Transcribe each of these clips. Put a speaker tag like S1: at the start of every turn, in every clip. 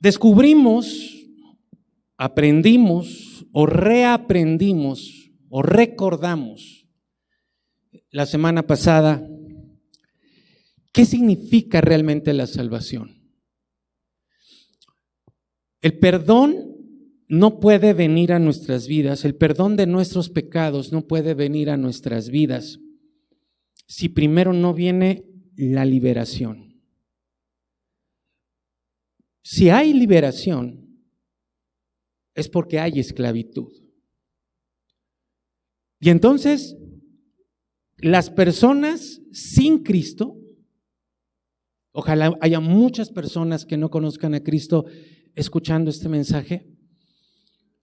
S1: Descubrimos, aprendimos o reaprendimos o recordamos la semana pasada qué significa realmente la salvación. El perdón no puede venir a nuestras vidas, el perdón de nuestros pecados no puede venir a nuestras vidas si primero no viene la liberación. Si hay liberación, es porque hay esclavitud. Y entonces, las personas sin Cristo, ojalá haya muchas personas que no conozcan a Cristo escuchando este mensaje,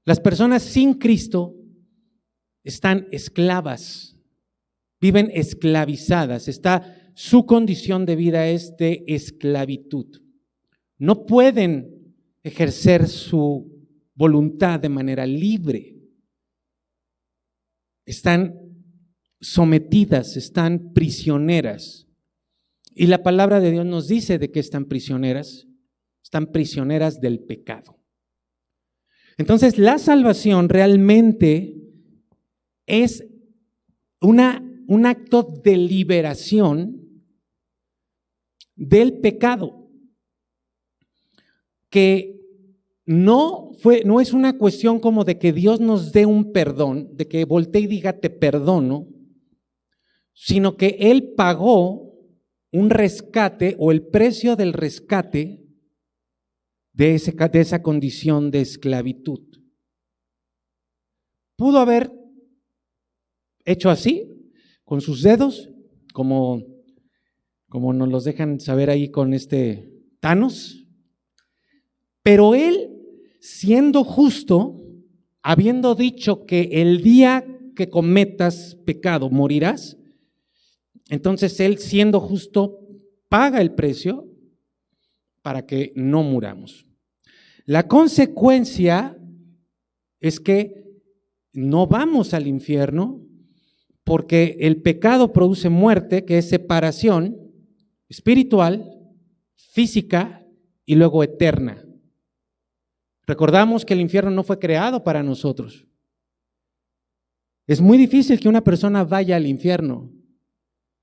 S1: las personas sin Cristo están esclavas, viven esclavizadas, su condición de vida es de esclavitud. No pueden ejercer su voluntad de manera libre. Están sometidas, están prisioneras. Y la palabra de Dios nos dice de qué están prisioneras del pecado. Entonces, la salvación realmente es un acto de liberación del pecado, que no es una cuestión como de que Dios nos dé un perdón, de que voltee y diga te perdono, sino que Él pagó un rescate o el precio del rescate de esa condición de esclavitud. Pudo haber hecho así, con sus dedos, como nos los dejan saber ahí con Thanos, pero Él, siendo justo, habiendo dicho que el día que cometas pecado morirás, entonces Él, siendo justo, paga el precio para que no muramos. La consecuencia es que no vamos al infierno, porque el pecado produce muerte, que es separación espiritual, física y luego eterna. Recordamos que el infierno no fue creado para nosotros. Es muy difícil que una persona vaya al infierno.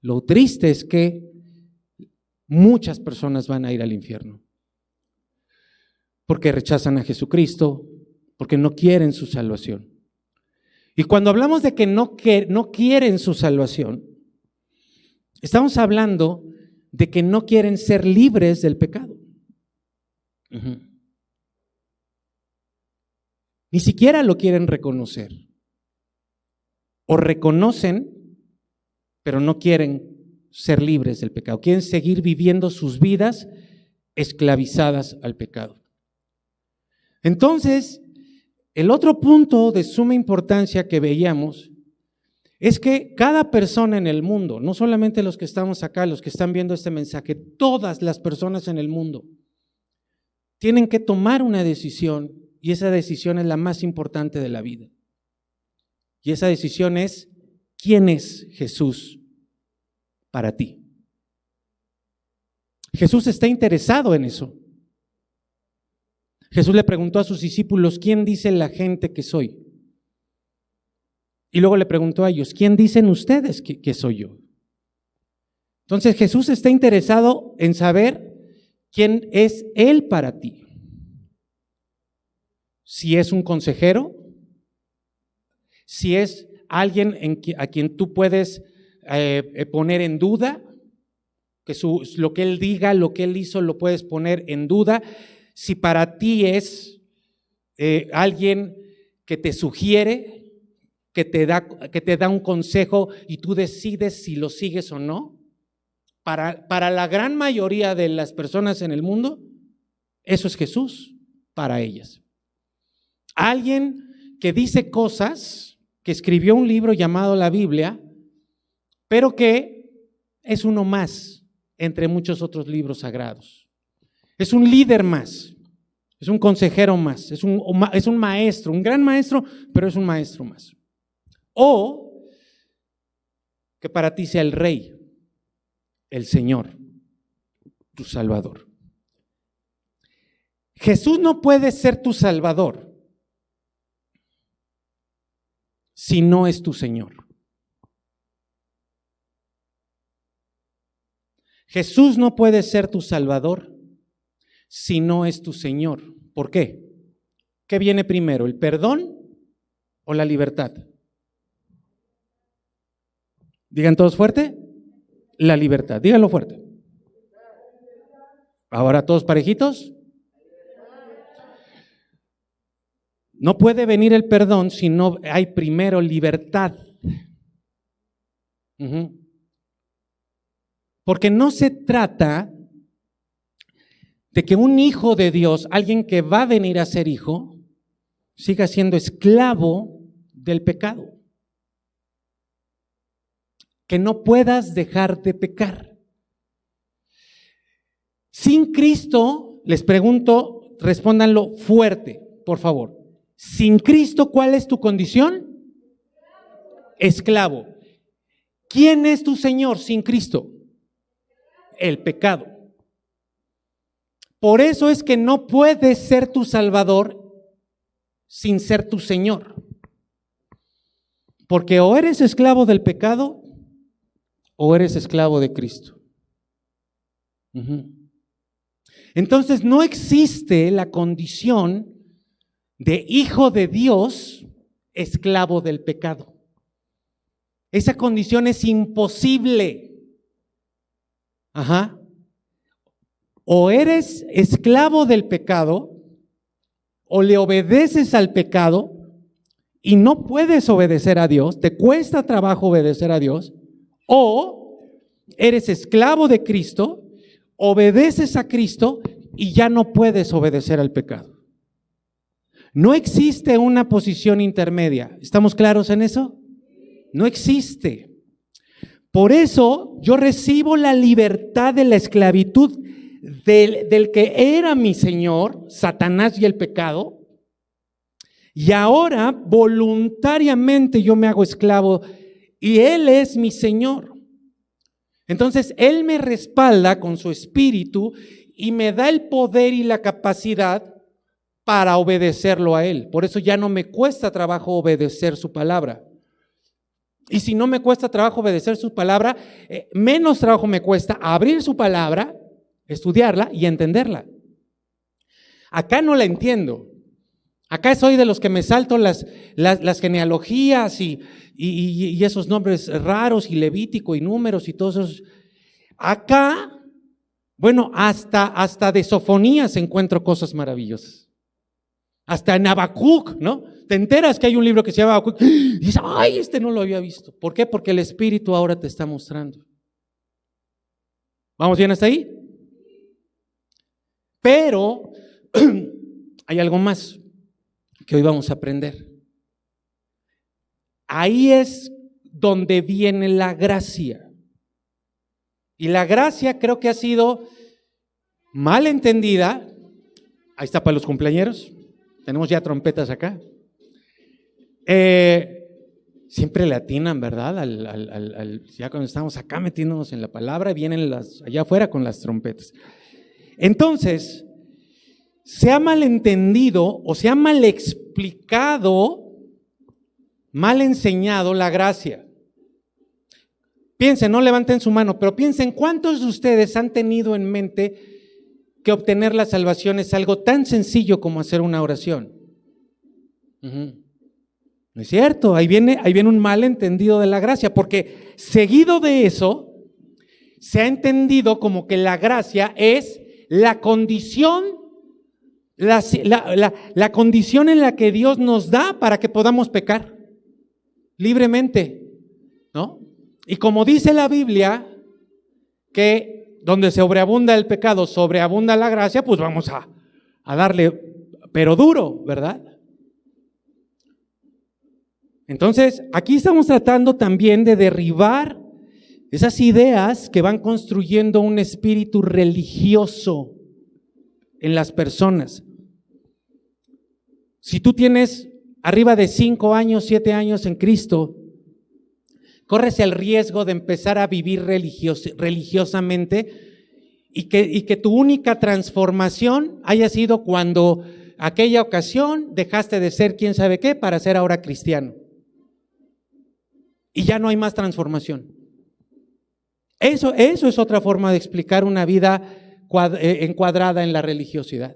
S1: Lo triste es que muchas personas van a ir al infierno porque rechazan a Jesucristo, porque no quieren su salvación. Y cuando hablamos de que no quieren su salvación, estamos hablando de que no quieren ser libres del pecado. Ni siquiera lo quieren reconocer. O reconocen, pero no quieren ser libres del pecado. Quieren seguir viviendo sus vidas esclavizadas al pecado. Entonces, el otro punto de suma importancia que veíamos es que cada persona en el mundo, no solamente los que estamos acá, los que están viendo este mensaje, todas las personas en el mundo tienen que tomar una decisión, y esa decisión es la más importante de la vida. Y esa decisión es: ¿quién es Jesús para ti? Jesús está interesado en eso. Jesús le preguntó a sus discípulos: ¿quién dice la gente que soy? Y luego le preguntó a ellos: ¿quién dicen ustedes que soy yo? Entonces Jesús está interesado en saber quién es Él para ti. Si es un consejero, si es alguien a quien tú puedes poner en duda, que lo que Él diga, lo que Él hizo, lo puedes poner en duda. Si para ti es alguien que te sugiere, que te da un consejo y tú decides si lo sigues o no. Para la gran mayoría de las personas en el mundo, eso es Jesús para ellas. Alguien que dice cosas, que escribió un libro llamado la Biblia, pero que es uno más entre muchos otros libros sagrados. Es un líder más, es un consejero más, es un maestro, un gran maestro, pero es un maestro más. O que para ti sea el Rey, el Señor, tu Salvador. Jesús no puede ser tu Salvador si no es tu Señor. Jesús no puede ser tu Salvador si no es tu Señor. ¿Por qué? ¿Qué viene primero, el perdón o la libertad? Digan todos fuerte, la libertad. Díganlo fuerte. Ahora todos parejitos. No puede venir el perdón si no hay primero libertad. Porque no se trata de que un hijo de Dios, alguien que va a venir a ser hijo, siga siendo esclavo del pecado. Que no puedas dejar de pecar. Sin Cristo, les pregunto, respóndanlo fuerte, por favor. Sin Cristo, ¿cuál es tu condición? Esclavo. ¿Quién es tu Señor sin Cristo? El pecado. Por eso es que no puedes ser tu Salvador sin ser tu Señor. Porque o eres esclavo del pecado o eres esclavo de Cristo. Entonces no existe la condición de hijo de Dios esclavo del pecado. Esa condición es imposible. O eres esclavo del pecado o le obedeces al pecado y no puedes obedecer a Dios, te cuesta trabajo obedecer a Dios, o eres esclavo de Cristo, obedeces a Cristo y ya no puedes obedecer al pecado. No existe una posición intermedia. ¿Estamos claros en eso? No existe. Por eso yo recibo la libertad de la esclavitud del que era mi Señor, Satanás y el pecado, y ahora voluntariamente yo me hago esclavo y Él es mi Señor. Entonces Él me respalda con su espíritu y me da el poder y la capacidad para obedecerlo a Él. Por eso ya no me cuesta trabajo obedecer su palabra. Y si no me cuesta trabajo obedecer su palabra, menos trabajo me cuesta abrir su palabra, estudiarla y entenderla. Acá no la entiendo. Acá soy de los que me salto las genealogías y esos nombres raros y Levítico y Números y todos esos. Acá, bueno, hasta de Sofonías encuentro cosas maravillosas. Hasta en Habacuc, ¿no? Te enteras que hay un libro que se llama Habacuc y dices, ay, este no lo había visto. ¿Por qué? Porque el Espíritu ahora te está mostrando. ¿Vamos bien hasta ahí? Pero hay algo más que hoy vamos a aprender. Ahí es donde viene la gracia. Y la gracia creo que ha sido mal entendida. Ahí está para los cumpleañeros. Tenemos ya trompetas acá. Siempre le atinan, ¿verdad? Ya cuando estamos acá metiéndonos en la palabra, vienen allá afuera con las trompetas. Entonces, se ha malentendido o se ha mal explicado, mal enseñado la gracia. Piensen, no levanten su mano, pero piensen, ¿cuántos de ustedes han tenido en mente que obtener la salvación es algo tan sencillo como hacer una oración? No es cierto, ahí viene un malentendido de la gracia, porque seguido de eso se ha entendido como que la gracia es la condición, la condición en la que Dios nos da para que podamos pecar libremente, ¿no? Y como dice la Biblia, que donde sobreabunda el pecado, sobreabunda la gracia, pues vamos a darle, pero duro, ¿verdad? Entonces, aquí estamos tratando también de derribar esas ideas que van construyendo un espíritu religioso en las personas. Si tú tienes arriba de 5 años, 7 años en Cristo, corres el riesgo de empezar a vivir religiosamente y que tu única transformación haya sido cuando aquella ocasión dejaste de ser quién sabe qué para ser ahora cristiano. Y ya no hay más transformación. Eso es otra forma de explicar una vida encuadrada en la religiosidad.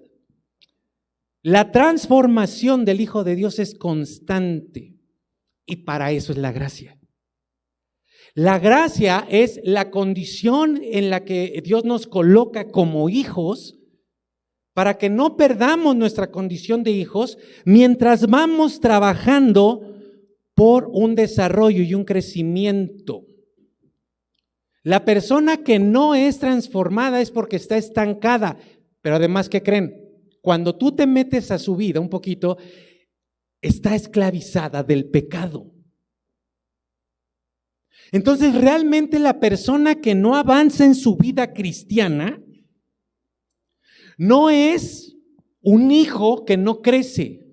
S1: La transformación del Hijo de Dios es constante y para eso es la gracia. La gracia es la condición en la que Dios nos coloca como hijos para que no perdamos nuestra condición de hijos mientras vamos trabajando por un desarrollo y un crecimiento. La persona que no es transformada es porque está estancada, pero además, ¿qué creen? Cuando tú te metes a su vida un poquito, está esclavizada del pecado. Entonces, realmente la persona que no avanza en su vida cristiana no es un hijo que no crece,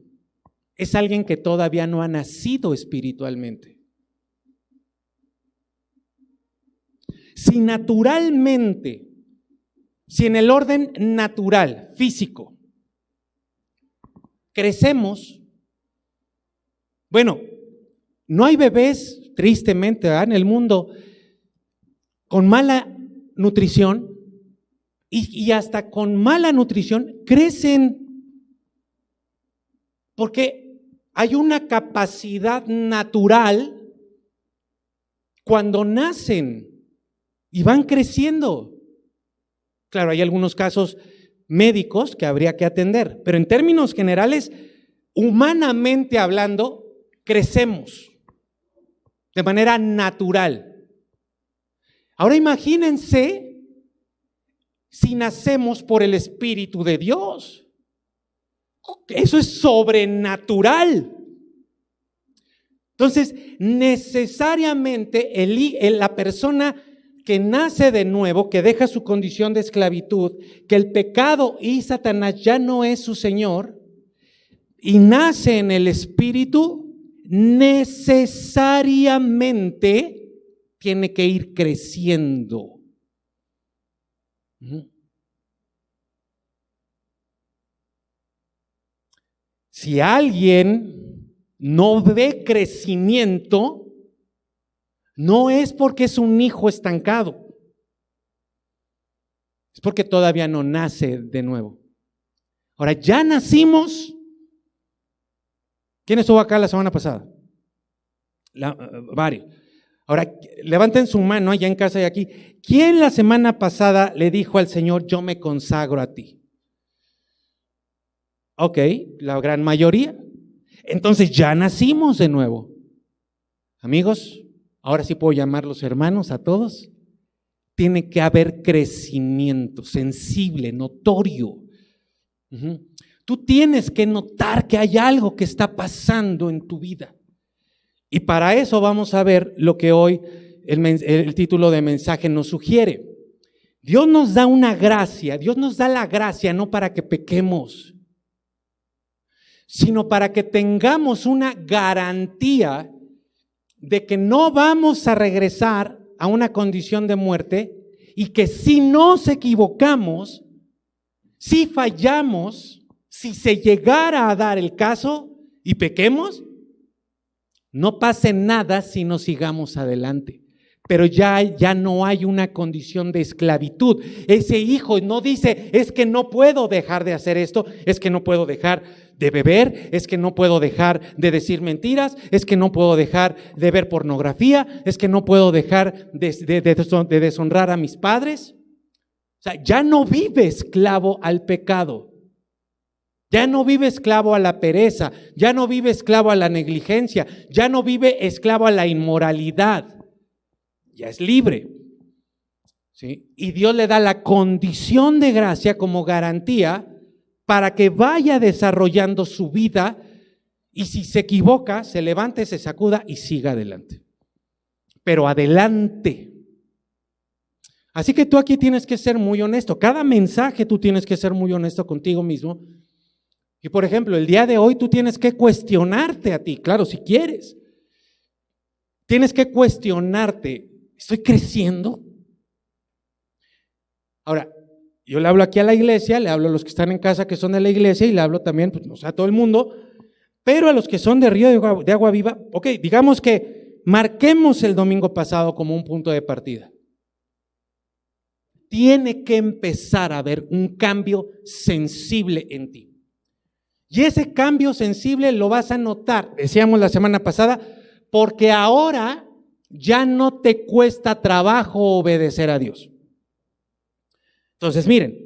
S1: es alguien que todavía no ha nacido espiritualmente. Si naturalmente, si en el orden natural, físico, crecemos, bueno, no hay bebés, tristemente, ¿verdad?, en el mundo con mala nutrición y hasta con mala nutrición crecen porque hay una capacidad natural cuando nacen y van creciendo. Claro, hay algunos casos médicos que habría que atender, pero en términos generales, humanamente hablando, crecemos de manera natural. Ahora imagínense si nacemos por el Espíritu de Dios. Eso es sobrenatural. Entonces, necesariamente la persona que nace de nuevo, que deja su condición de esclavitud, que el pecado y Satanás ya no es su Señor, y nace en el Espíritu, necesariamente tiene que ir creciendo. Si alguien no ve crecimiento, no es porque es un hijo estancado, es porque todavía no nace de nuevo. Ahora, ya nacimos. ¿Quién estuvo acá la semana pasada? Varios. Ahora, levanten su mano allá en casa y aquí. ¿Quién la semana pasada le dijo al Señor, yo me consagro a ti? Ok, la gran mayoría. Entonces ya nacimos de nuevo. Amigos, ahora sí puedo llamarlos hermanos a todos. Tiene que haber crecimiento sensible, notorio. Tú tienes que notar que hay algo que está pasando en tu vida. Y para eso vamos a ver lo que hoy el título de mensaje nos sugiere. Dios nos da una gracia, Dios nos da la gracia no para que pequemos, sino para que tengamos una garantía de que no vamos a regresar a una condición de muerte y que si nos equivocamos, si fallamos, si se llegara a dar el caso y pequemos, no pase nada si no sigamos adelante. Pero ya no hay una condición de esclavitud. Ese hijo no dice, es que no puedo dejar de hacer esto, es que no puedo dejar de beber, es que no puedo dejar de decir mentiras, es que no puedo dejar de ver pornografía, es que no puedo dejar de deshonrar a mis padres. O sea, ya no vive esclavo al pecado. Ya no vive esclavo a la pereza, ya no vive esclavo a la negligencia, ya no vive esclavo a la inmoralidad. Ya es libre. ¿Sí? Y Dios le da la condición de gracia como garantía para que vaya desarrollando su vida y si se equivoca, se levante, se sacuda y siga adelante. Pero adelante. Así que tú aquí tienes que ser muy honesto. Cada mensaje tú tienes que ser muy honesto contigo mismo. Y por ejemplo, el día de hoy tú tienes que cuestionarte a ti, claro, si quieres. Tienes que cuestionarte, ¿estoy creciendo? Ahora, Yo le hablo aquí a la iglesia, le hablo a los que están en casa que son de la iglesia y le hablo también, pues, o sea, a todo el mundo, pero a los que son de Río de Agua Viva, ok, digamos que marquemos el domingo pasado como un punto de partida. Tiene que empezar a haber un cambio sensible en ti. Y ese cambio sensible lo vas a notar, decíamos la semana pasada, porque ahora ya no te cuesta trabajo obedecer a Dios. Entonces, miren,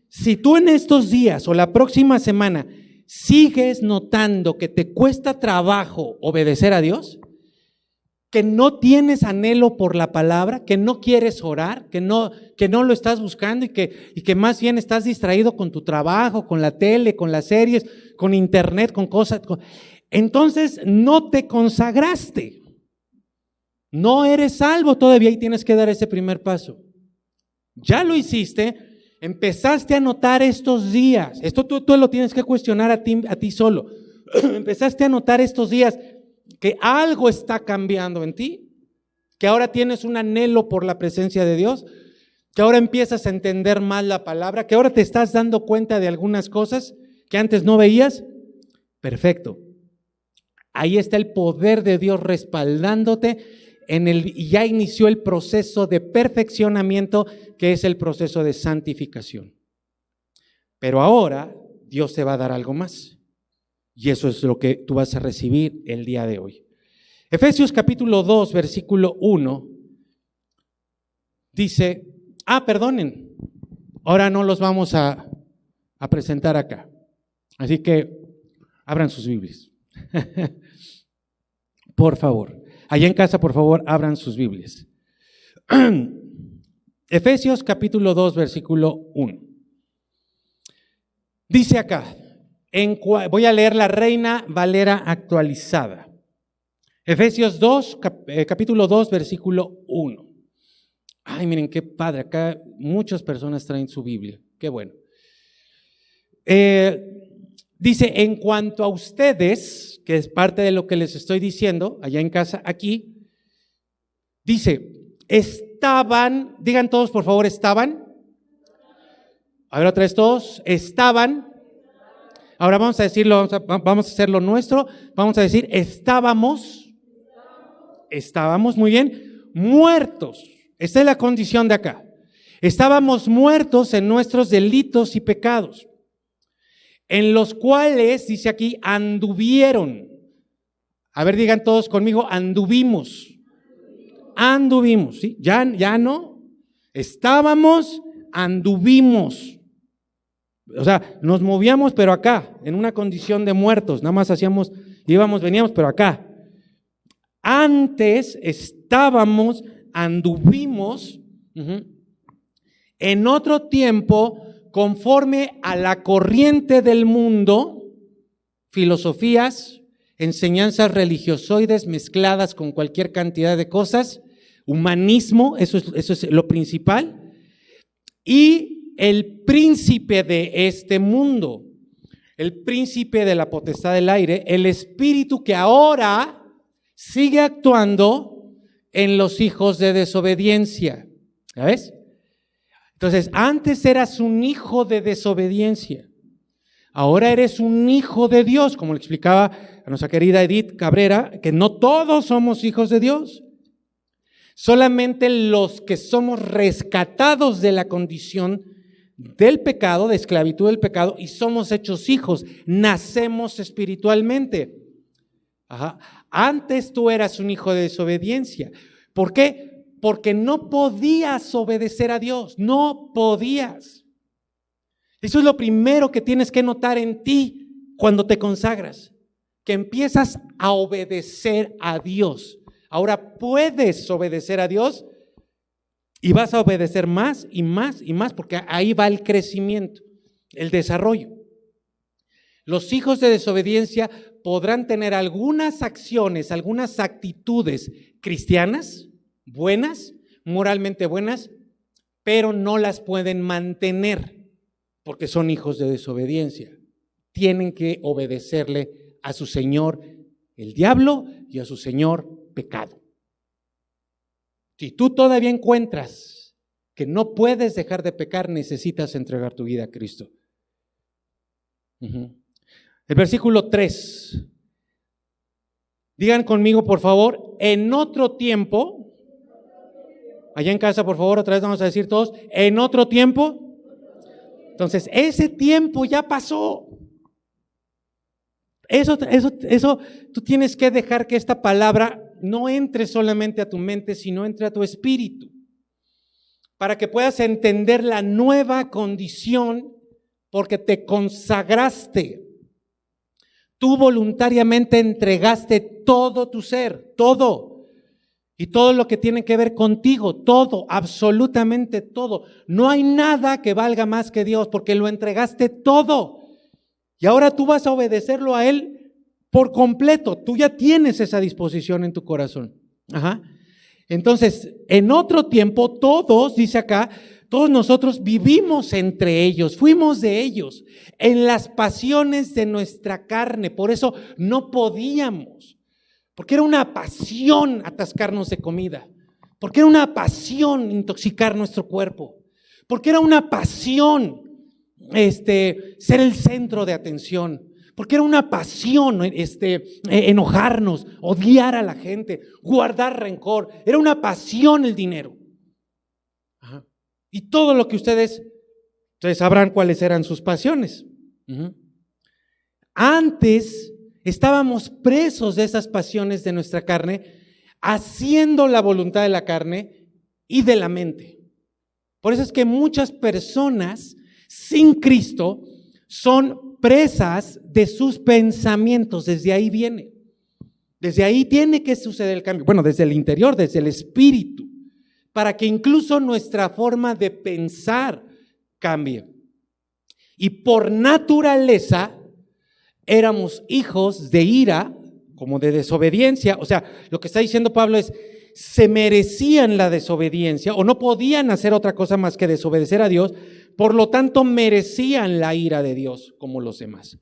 S1: si tú en estos días o la próxima semana sigues notando que te cuesta trabajo obedecer a Dios, que no tienes anhelo por la palabra, que no quieres orar, que no lo estás buscando y que más bien estás distraído con tu trabajo, con la tele, con las series, con internet, con cosas, entonces no te consagraste. No eres salvo todavía y tienes que dar ese primer paso. Ya lo hiciste, empezaste a notar estos días, esto tú lo tienes que cuestionar a ti solo, empezaste a notar estos días que algo está cambiando en ti, que ahora tienes un anhelo por la presencia de Dios, que ahora empiezas a entender más la palabra, que ahora te estás dando cuenta de algunas cosas que antes no veías. Perfecto. Ahí está el poder de Dios respaldándote y ya inició el proceso de perfeccionamiento, que es el proceso de santificación. Pero ahora Dios te va a dar algo más. Y eso es lo que tú vas a recibir el día de hoy. Efesios capítulo 2, versículo 1, dice, perdonen, ahora no los vamos a presentar acá. Así que abran sus Biblias. Por favor. Allá en casa, por favor, abran sus Biblias. Efesios capítulo 2, versículo 1. Dice acá, voy a leer la Reina Valera actualizada. Efesios 2, capítulo 2, versículo 1. Ay, miren qué padre, acá muchas personas traen su Biblia, qué bueno. Dice, en cuanto a ustedes, que es parte de lo que les estoy diciendo, allá en casa, aquí, dice, estaban, digan todos por favor, estaban. A ver otra vez todos, estaban. Ahora vamos a decirlo, vamos a hacerlo nuestro, vamos a decir, estábamos, muy bien, muertos. Esta es la condición de acá. Estábamos muertos en nuestros delitos y pecados, en los cuales, dice aquí, anduvieron. A ver, digan todos conmigo, anduvimos. Anduvimos, ¿sí? Ya no. Estábamos, anduvimos. O sea, nos movíamos, pero acá, en una condición de muertos, nada más hacíamos, íbamos, veníamos, pero acá. Antes estábamos, anduvimos, en otro tiempo, conforme a la corriente del mundo, filosofías, enseñanzas religiosoides mezcladas con cualquier cantidad de cosas, humanismo, eso es lo principal, y el príncipe de este mundo, el príncipe de la potestad del aire, el espíritu que ahora sigue actuando en los hijos de desobediencia. ¿Sabes? Entonces, antes eras un hijo de desobediencia, ahora eres un hijo de Dios, como le explicaba a nuestra querida Edith Cabrera, que no todos somos hijos de Dios. Solamente los que somos rescatados de la condición del pecado, de esclavitud del pecado, y somos hechos hijos, nacemos espiritualmente. Antes tú eras un hijo de desobediencia. ¿Por qué? Porque no podías obedecer a Dios, no podías. Eso es lo primero que tienes que notar en ti cuando te consagras, que empiezas a obedecer a Dios. Ahora puedes obedecer a Dios y vas a obedecer más y más y más, porque ahí va el crecimiento, el desarrollo. Los hijos de desobediencia podrán tener algunas acciones, algunas actitudes cristianas, buenas, moralmente buenas, pero no las pueden mantener porque son hijos de desobediencia. Tienen que obedecerle a su señor, el diablo, y a su señor, pecado. Si tú todavía encuentras que no puedes dejar de pecar, necesitas entregar tu vida a Cristo. El versículo 3. Digan conmigo, por favor, en otro tiempo, allá en casa, por favor, otra vez vamos a decir todos, en otro tiempo. Entonces, ese tiempo ya pasó. Eso, tú tienes que dejar que esta palabra no entre solamente a tu mente, sino entre a tu espíritu, para que puedas entender la nueva condición, porque te consagraste. Tú voluntariamente entregaste todo tu ser, todo, y todo lo que tiene que ver contigo, todo, absolutamente todo. No hay nada que valga más que Dios, porque lo entregaste todo. Y ahora tú vas a obedecerlo a Él por completo. Tú ya tienes esa disposición en tu corazón. Entonces, en otro tiempo, todos, dice acá, todos nosotros vivimos entre ellos, fuimos de ellos, en las pasiones de nuestra carne. Por eso no podíamos, porque era una pasión atascarnos de comida, porque era una intoxicar nuestro cuerpo, porque era una pasión ser el centro de atención, porque era una pasión enojarnos, odiar a la gente, guardar rencor. Era una pasión el dinero. Y todo lo que ustedes sabrán cuáles eran sus pasiones. Antes estábamos presos de esas pasiones de nuestra carne, haciendo la voluntad de la carne y de la mente. Por eso es que muchas personas sin Cristo son presas de sus pensamientos. Desde ahí viene. Desde ahí tiene que suceder el cambio. Bueno, desde el interior, desde el espíritu, para que incluso nuestra forma de pensar cambie. Y por naturaleza éramos hijos de ira, como de desobediencia. O sea, lo que está diciendo Pablo es, se merecían la desobediencia o no podían hacer otra cosa más que desobedecer a Dios, por lo tanto merecían la ira de Dios como los demás.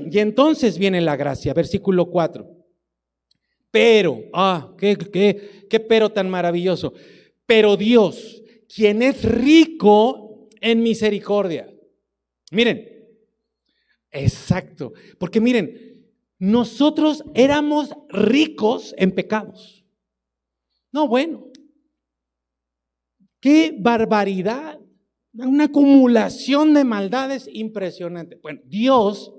S1: Y entonces viene la gracia, versículo 4. Pero, qué pero tan maravilloso. Pero Dios, quien es rico en misericordia. Miren, exacto, porque miren, nosotros éramos ricos en pecados. No, bueno, qué barbaridad, una acumulación de maldades impresionante. Bueno, Dios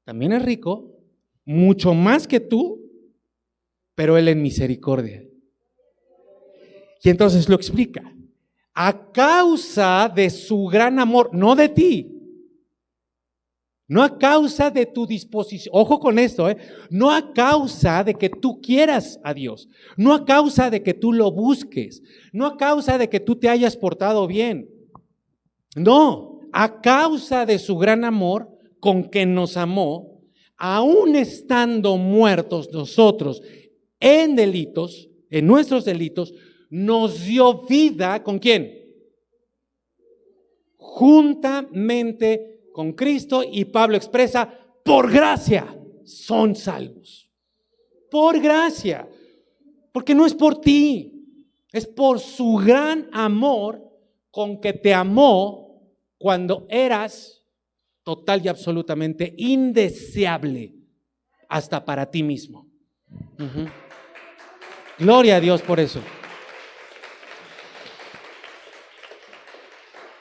S1: también es rico, mucho más que tú, pero Él en misericordia. Y entonces lo explica, a causa de su gran amor, no de ti, no a causa de tu disposición, ojo con esto, no a causa de que tú quieras a Dios, no a causa de que tú lo busques, no a causa de que tú te hayas portado bien, no, a causa de su gran amor con que nos amó, aún estando muertos nosotros en delitos, en nuestros delitos, nos dio vida, ¿con quién? Juntamente con Cristo, y Pablo expresa, por gracia son salvos. Por gracia, porque no es por ti, es por su gran amor con que te amó cuando eras total y absolutamente indeseable hasta para ti mismo. Gloria a Dios por eso.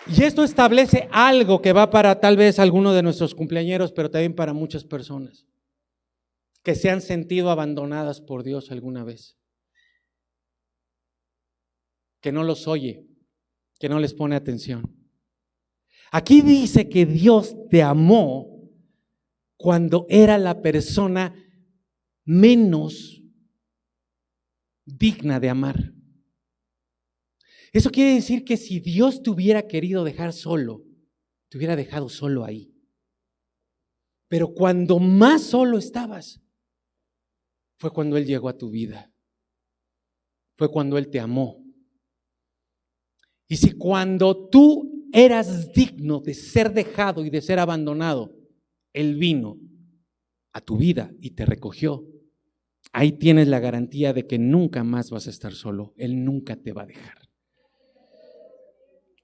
S1: Y esto establece algo que va para tal vez alguno de nuestros cumpleañeros, pero también para muchas personas que se han sentido abandonadas por Dios alguna vez, que no los oye, que no les pone atención. Aquí dice que Dios te amó cuando era la persona menos digna de amar. Eso quiere decir que si Dios te hubiera querido dejar solo, te hubiera dejado solo ahí. Pero cuando más solo estabas, fue cuando Él llegó a tu vida. Fue cuando Él te amó. Y si cuando tú eras digno de ser dejado y de ser abandonado, Él vino a tu vida y te recogió, ahí tienes la garantía de que nunca más vas a estar solo. Él nunca te va a dejar.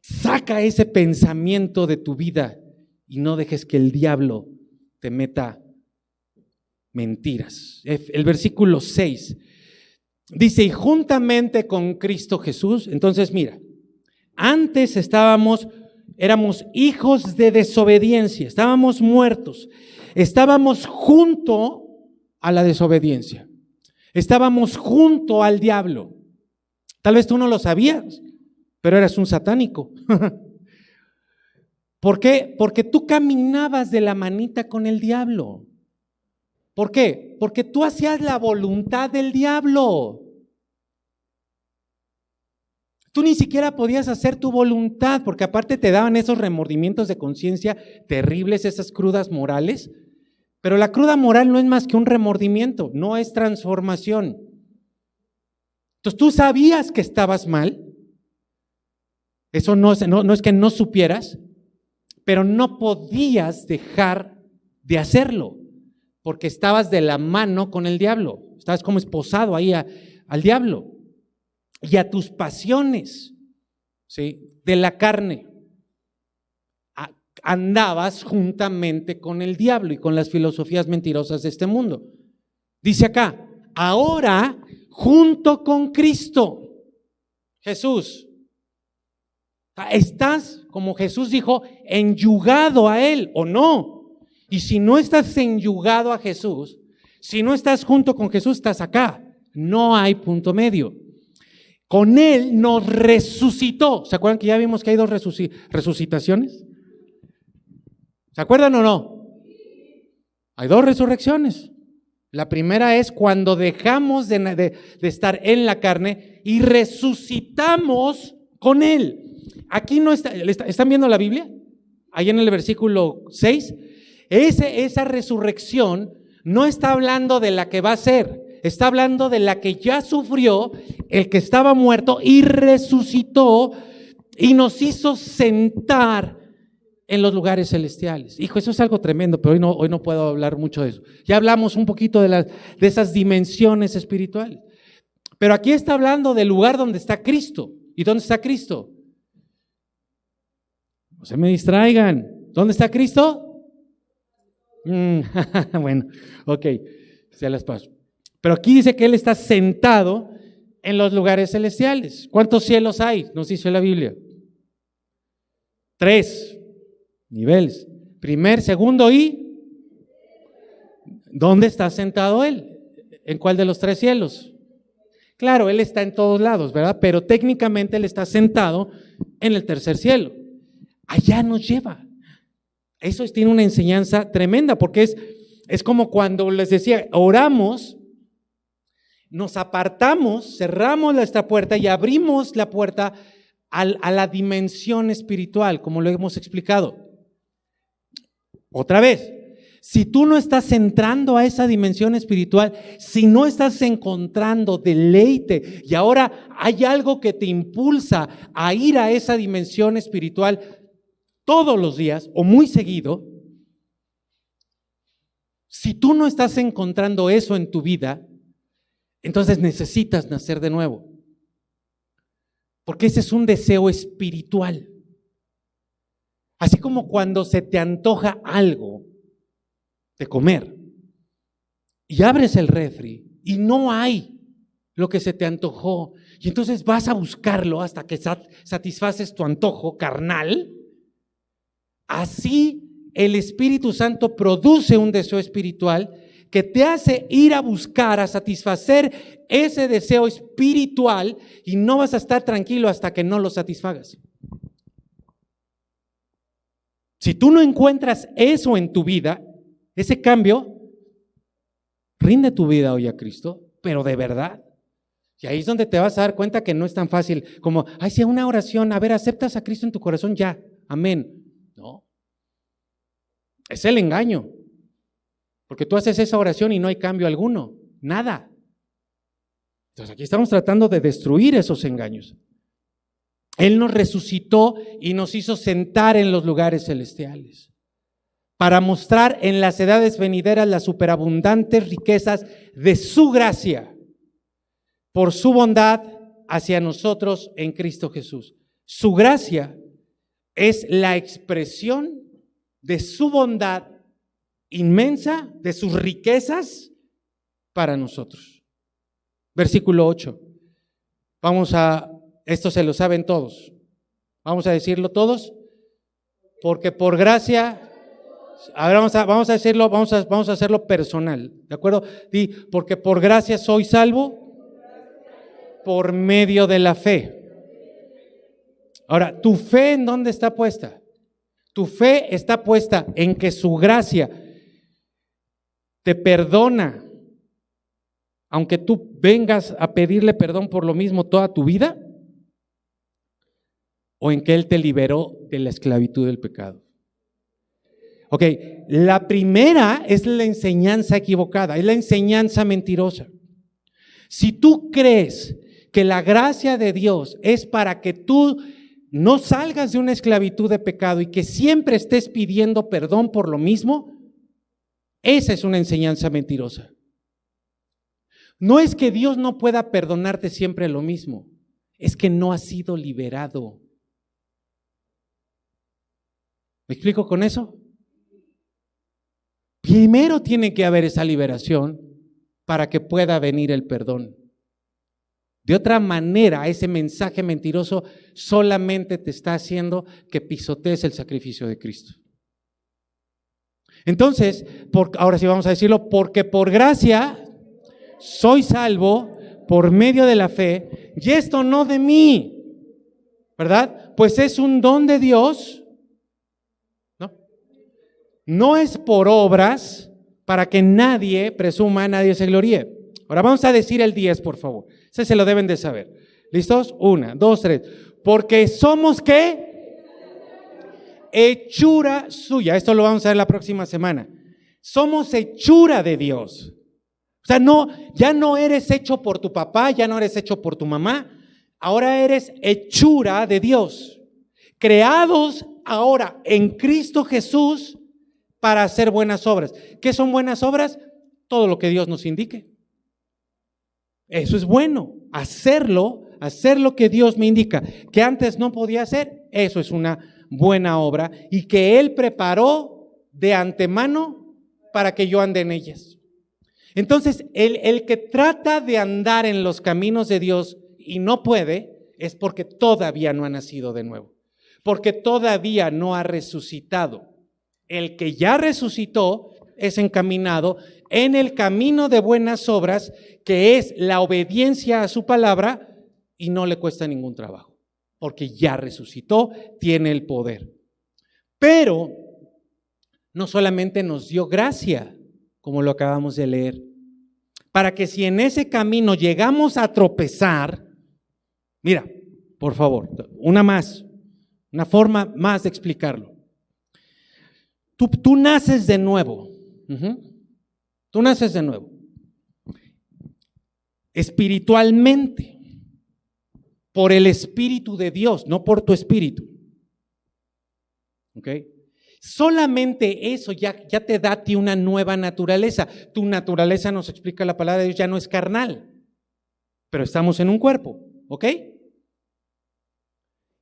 S1: Saca ese pensamiento de tu vida y no dejes que el diablo te meta mentiras. El versículo 6 dice, y juntamente con Cristo Jesús. Entonces mira, antes éramos hijos de desobediencia, estábamos muertos, estábamos junto a la desobediencia, estábamos junto al diablo. Tal vez tú no lo sabías, pero eras un satánico. ¿Por qué? Porque tú caminabas de la manita con el diablo. ¿Por qué? Porque tú hacías la voluntad del diablo. Tú ni siquiera podías hacer tu voluntad, porque aparte te daban esos remordimientos de conciencia terribles, esas crudas morales. Pero la cruda moral no es más que un remordimiento, no es transformación. Entonces tú sabías que estabas mal. Eso no es que no supieras, pero no podías dejar de hacerlo, porque estabas de la mano con el diablo, estabas como esposado ahí al diablo y a tus pasiones, ¿sí?, de la carne. Andabas juntamente con el diablo y con las filosofías mentirosas de este mundo. Dice acá, ahora junto con Cristo Jesús. ¿Estás, como Jesús dijo, enyugado a Él o no? Y si no estás enyugado a Jesús, si no estás junto con Jesús, estás acá. No hay punto medio. Con Él nos resucitó. ¿Se acuerdan que ya vimos que hay dos resucitaciones? ¿Se acuerdan o no? Hay dos resurrecciones. La primera es cuando dejamos de estar en la carne y resucitamos con Él. Aquí no está, ¿están viendo la Biblia? Ahí en el versículo 6, esa resurrección no está hablando de la que va a ser, está hablando de la que ya sufrió, el que estaba muerto y resucitó y nos hizo sentar en los lugares celestiales. Hijo, eso es algo tremendo, pero hoy no puedo hablar mucho de eso. Ya hablamos un poquito de esas dimensiones espirituales. Pero aquí está hablando del lugar donde está Cristo. ¿Y dónde está Cristo? No se me distraigan. ¿Dónde está Cristo? Bueno, ok, se las paso. Pero aquí dice que Él está sentado en los lugares celestiales. ¿Cuántos cielos hay? Nos dice la Biblia. 3 niveles. Primer, segundo y ¿dónde está sentado Él? ¿En cuál de los 3 cielos? Claro, Él está en todos lados, ¿verdad? Pero técnicamente Él está sentado en el tercer cielo. Allá nos lleva. Eso tiene una enseñanza tremenda, porque es como cuando les decía, oramos, nos apartamos, cerramos nuestra puerta y abrimos la puerta a la dimensión espiritual, como lo hemos explicado. Otra vez, si tú no estás entrando a esa dimensión espiritual, si no estás encontrando deleite y ahora hay algo que te impulsa a ir a esa dimensión espiritual todos los días o muy seguido, si tú no estás encontrando eso en tu vida, entonces necesitas nacer de nuevo. Porque ese es un deseo espiritual. Así como cuando se te antoja algo de comer y abres el refri y no hay lo que se te antojó y entonces vas a buscarlo hasta que satisfaces tu antojo carnal, así el Espíritu Santo produce un deseo espiritual que te hace ir a buscar, a satisfacer ese deseo espiritual y no vas a estar tranquilo hasta que no lo satisfagas. Si tú no encuentras eso en tu vida, ese cambio, rinde tu vida hoy a Cristo, pero de verdad. Y ahí es donde te vas a dar cuenta que no es tan fácil como, ay, si una oración, a ver, aceptas a Cristo en tu corazón, ya, amén. No, es el engaño, porque tú haces esa oración y no hay cambio alguno, nada. Entonces aquí estamos tratando de destruir esos engaños. Él nos resucitó y nos hizo sentar en los lugares celestiales para mostrar en las edades venideras las superabundantes riquezas de su gracia por su bondad hacia nosotros en Cristo Jesús. Su gracia es la expresión de su bondad inmensa, de sus riquezas para nosotros. Versículo 8. Esto se lo saben todos. Vamos a decirlo todos. Porque por gracia, a ver, vamos a decirlo, vamos a hacerlo personal, ¿de acuerdo? Porque por gracia soy salvo por medio de la fe. Ahora, ¿tu fe en dónde está puesta? Tu fe está puesta en que su gracia te perdona, aunque tú vengas a pedirle perdón por lo mismo toda tu vida, o en que Él te liberó de la esclavitud del pecado. Ok, la primera es la enseñanza equivocada, es la enseñanza mentirosa. Si tú crees que la gracia de Dios es para que tú no salgas de una esclavitud de pecado y que siempre estés pidiendo perdón por lo mismo, esa es una enseñanza mentirosa. No es que Dios no pueda perdonarte siempre lo mismo, es que no has sido liberado. ¿Me explico con eso? Primero tiene que haber esa liberación para que pueda venir el perdón. De otra manera, ese mensaje mentiroso solamente te está haciendo que pisotees el sacrificio de Cristo. Entonces, ahora sí vamos a decirlo, porque por gracia soy salvo por medio de la fe, y esto no de mí, ¿verdad? Pues es un don de Dios, ¿no? No es por obras para que nadie presuma, nadie se gloríe. Ahora vamos a decir el 10, por favor. Ese se lo deben de saber. ¿Listos? 1, 2, 3. Porque somos, ¿qué? Hechura suya. Esto lo vamos a ver la próxima semana. Somos hechura de Dios. O sea, ya no eres hecho por tu papá, ya no eres hecho por tu mamá. Ahora eres hechura de Dios. Creados ahora en Cristo Jesús para hacer buenas obras. ¿Qué son buenas obras? Todo lo que Dios nos indique. Eso es bueno, hacer lo que Dios me indica, que antes no podía hacer, eso es una buena obra y que Él preparó de antemano para que yo ande en ellas. Entonces, el que trata de andar en los caminos de Dios y no puede, es porque todavía no ha nacido de nuevo, porque todavía no ha resucitado. El que ya resucitó es encaminado en el camino de buenas obras, que es la obediencia a su palabra, y no le cuesta ningún trabajo, porque ya resucitó, tiene el poder. Pero no solamente nos dio gracia, como lo acabamos de leer, para que si en ese camino llegamos a tropezar, mira, por favor, una forma más de explicarlo. Tú naces de nuevo. Tú naces de nuevo. Espiritualmente. Por el Espíritu de Dios, no por tu espíritu. ¿Ok? Solamente eso ya te da a ti una nueva naturaleza. Tu naturaleza, nos explica la palabra de Dios, ya no es carnal. Pero estamos en un cuerpo. ¿Ok?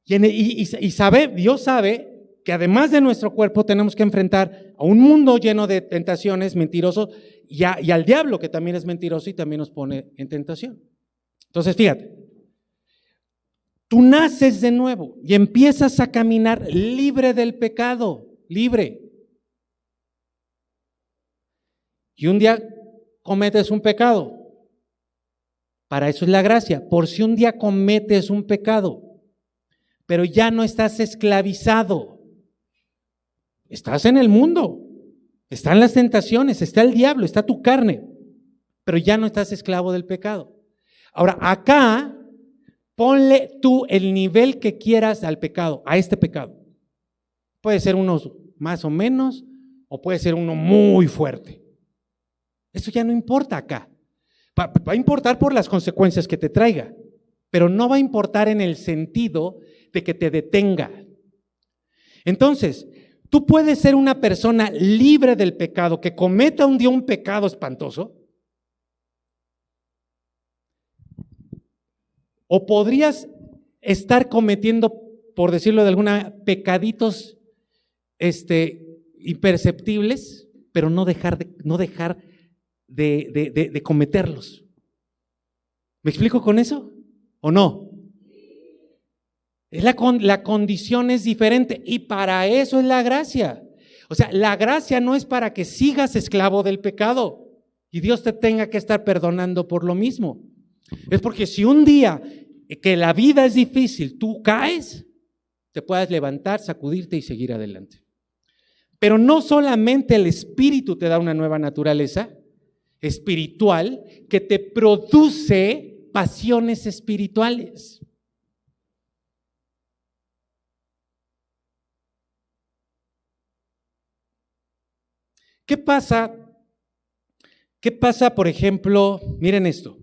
S1: Dios sabe que además de nuestro cuerpo tenemos que enfrentar a un mundo lleno de tentaciones, mentirosos, y al diablo, que también es mentiroso y también nos pone en tentación. Entonces, fíjate, tú naces de nuevo y empiezas a caminar libre del pecado, libre. Y un día cometes un pecado. Para eso es la gracia, por si un día cometes un pecado, pero ya no estás esclavizado. Estás en el mundo, están las tentaciones, está el diablo, está tu carne, pero ya no estás esclavo del pecado. Ahora, acá, ponle tú el nivel que quieras al pecado, a este pecado. Puede ser uno más o menos, o puede ser uno muy fuerte. Eso ya no importa acá. Va a importar por las consecuencias que te traiga, pero no va a importar en el sentido de que te detenga. Entonces, tú puedes ser una persona libre del pecado, que cometa un día un pecado espantoso, o podrías estar cometiendo por decirlo de alguna, pecaditos imperceptibles, pero no dejar de cometerlos. ¿Me explico con eso? ¿O no? La condición es diferente y para eso es la gracia. O sea, la gracia no es para que sigas esclavo del pecado y Dios te tenga que estar perdonando por lo mismo. Es porque si un día que la vida es difícil, tú caes, te puedas levantar, sacudirte y seguir adelante. Pero no solamente el Espíritu te da una nueva naturaleza espiritual que te produce pasiones espirituales. ¿Qué pasa? Por ejemplo, miren esto.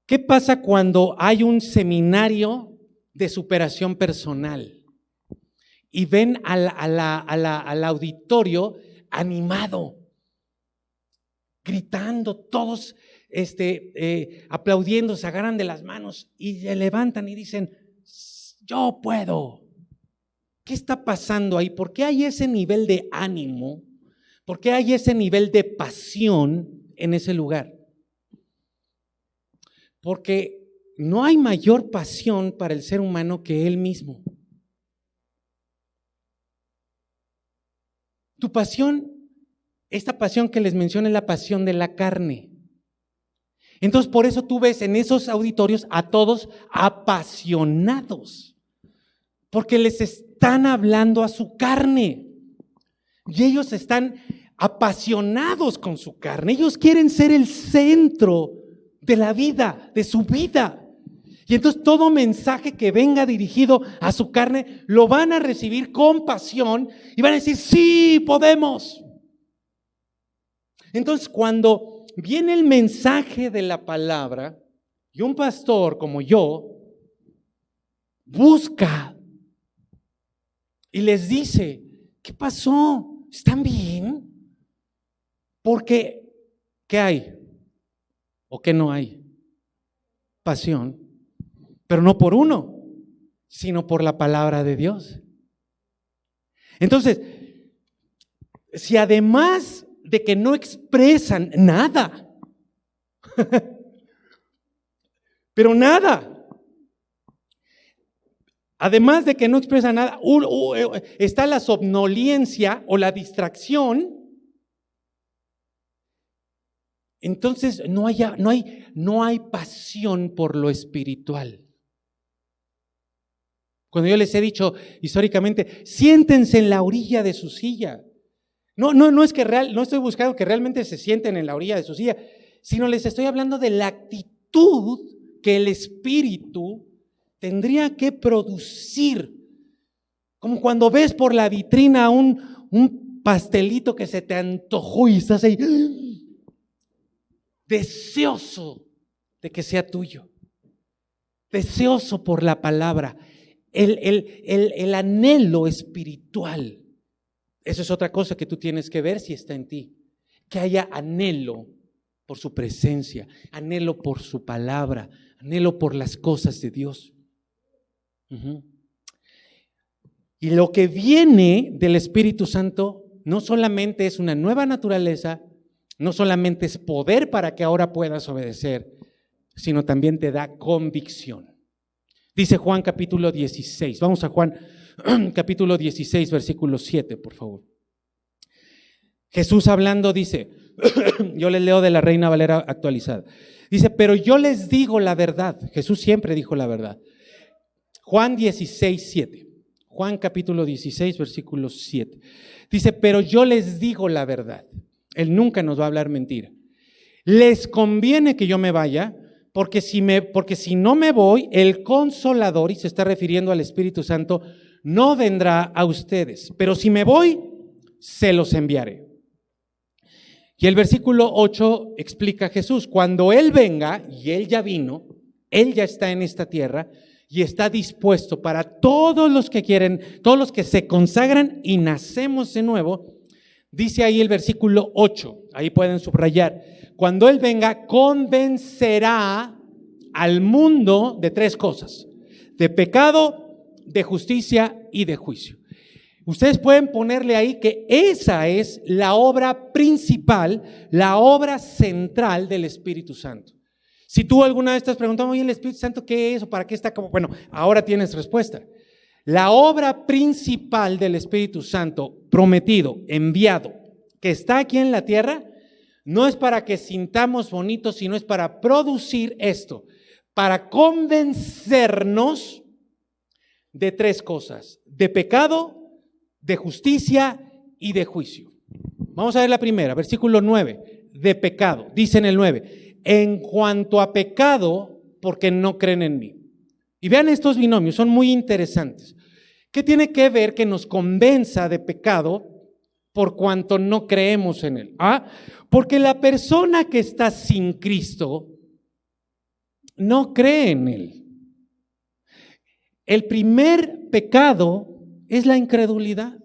S1: ¿Qué pasa cuando hay un seminario de superación personal y ven al auditorio animado, gritando, todos aplaudiendo, se agarran de las manos y se levantan y dicen, yo puedo? ¿Qué está pasando ahí? ¿Por qué hay ese nivel de ánimo? ¿Por qué hay ese nivel de pasión en ese lugar? Porque no hay mayor pasión para el ser humano que él mismo. Tu pasión, esta pasión que les mencioné, es la pasión de la carne. Entonces, por eso tú ves en esos auditorios a todos apasionados, porque les están hablando a su carne y ellos están apasionados con su carne. Ellos quieren ser el centro de la vida, de su vida. Y entonces todo mensaje que venga dirigido a su carne lo van a recibir con pasión y van a decir, sí, podemos. Entonces cuando viene el mensaje de la palabra y un pastor como yo busca y les dice, ¿qué pasó? ¿Están bien? Porque, ¿qué hay? ¿O qué no hay? Pasión, pero no por uno, sino por la palabra de Dios. Entonces, si además de que no expresan nada, pero nada, además de que no expresan nada, está la somnolencia o la distracción. Entonces no hay pasión por lo espiritual. Cuando yo les he dicho históricamente, siéntense en la orilla de su silla. No es que no estoy buscando que realmente se sienten en la orilla de su silla, sino les estoy hablando de la actitud que el espíritu tendría que producir. Como cuando ves por la vitrina un pastelito que se te antojó y estás ahí deseoso de que sea tuyo, deseoso por la palabra, el anhelo espiritual. Eso es otra cosa que tú tienes que ver si está en ti, que haya anhelo por su presencia, anhelo por su palabra, anhelo por las cosas de Dios. Y lo que viene del Espíritu Santo no solamente es una nueva naturaleza, no solamente es poder para que ahora puedas obedecer, sino también te da convicción. Dice Juan capítulo 16, vamos a Juan capítulo 16, versículo 7, por favor. Jesús hablando dice, yo les leo de la Reina Valera actualizada, dice, pero yo les digo la verdad. Jesús siempre dijo la verdad. Juan 16, 7. Juan capítulo 16, versículo 7. Dice, pero yo les digo la verdad. Él nunca nos va a hablar mentira. Les conviene que yo me vaya, porque si no me voy, el Consolador, y se está refiriendo al Espíritu Santo, no vendrá a ustedes. Pero si me voy, se los enviaré. Y el versículo 8 explica a Jesús, cuando Él venga, y Él ya vino, Él ya está en esta tierra, y está dispuesto para todos los que quieren, todos los que se consagran y nacemos de nuevo. Dice ahí el versículo 8, ahí pueden subrayar, cuando Él venga convencerá al mundo de tres cosas, de pecado, de justicia y de juicio. Ustedes pueden ponerle ahí que esa es la obra principal, la obra central del Espíritu Santo. Si tú alguna vez te has preguntado, oye, ¿el Espíritu Santo qué es o para qué está? Bueno, ahora tienes respuesta. La obra principal del Espíritu Santo, prometido, enviado, que está aquí en la tierra, no es para que sintamos bonitos, sino es para producir esto, para convencernos de tres cosas: de pecado, de justicia y de juicio. Vamos a ver la primera, versículo 9, de pecado. Dice en el 9, en cuanto a pecado, porque no creen en mí. Y vean estos binomios, son muy interesantes. ¿Qué tiene que ver que nos convenza de pecado por cuanto no creemos en él? Porque la persona que está sin Cristo no cree en él. El primer pecado es la incredulidad,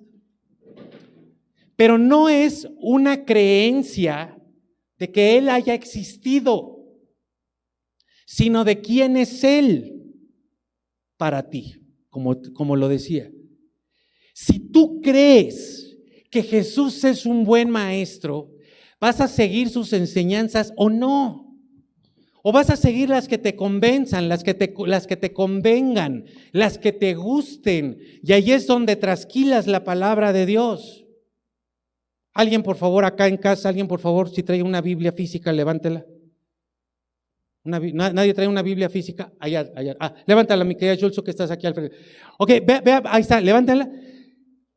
S1: pero no es una creencia de que Él haya existido, sino de quién es Él para ti, como lo decía. Si tú crees que Jesús es un buen maestro, ¿vas a seguir sus enseñanzas o no? ¿O vas a seguir las que te convenzan, las que te convengan, las que te gusten? Y ahí es donde trasquilas la palabra de Dios. Alguien, por favor, acá en casa, alguien, por favor, si trae una Biblia física, levántela. ¿Nadie trae una Biblia física? Allá. Levántala, mi querida Julso, que estás aquí al frente. Ok, vea, ahí está, levántala.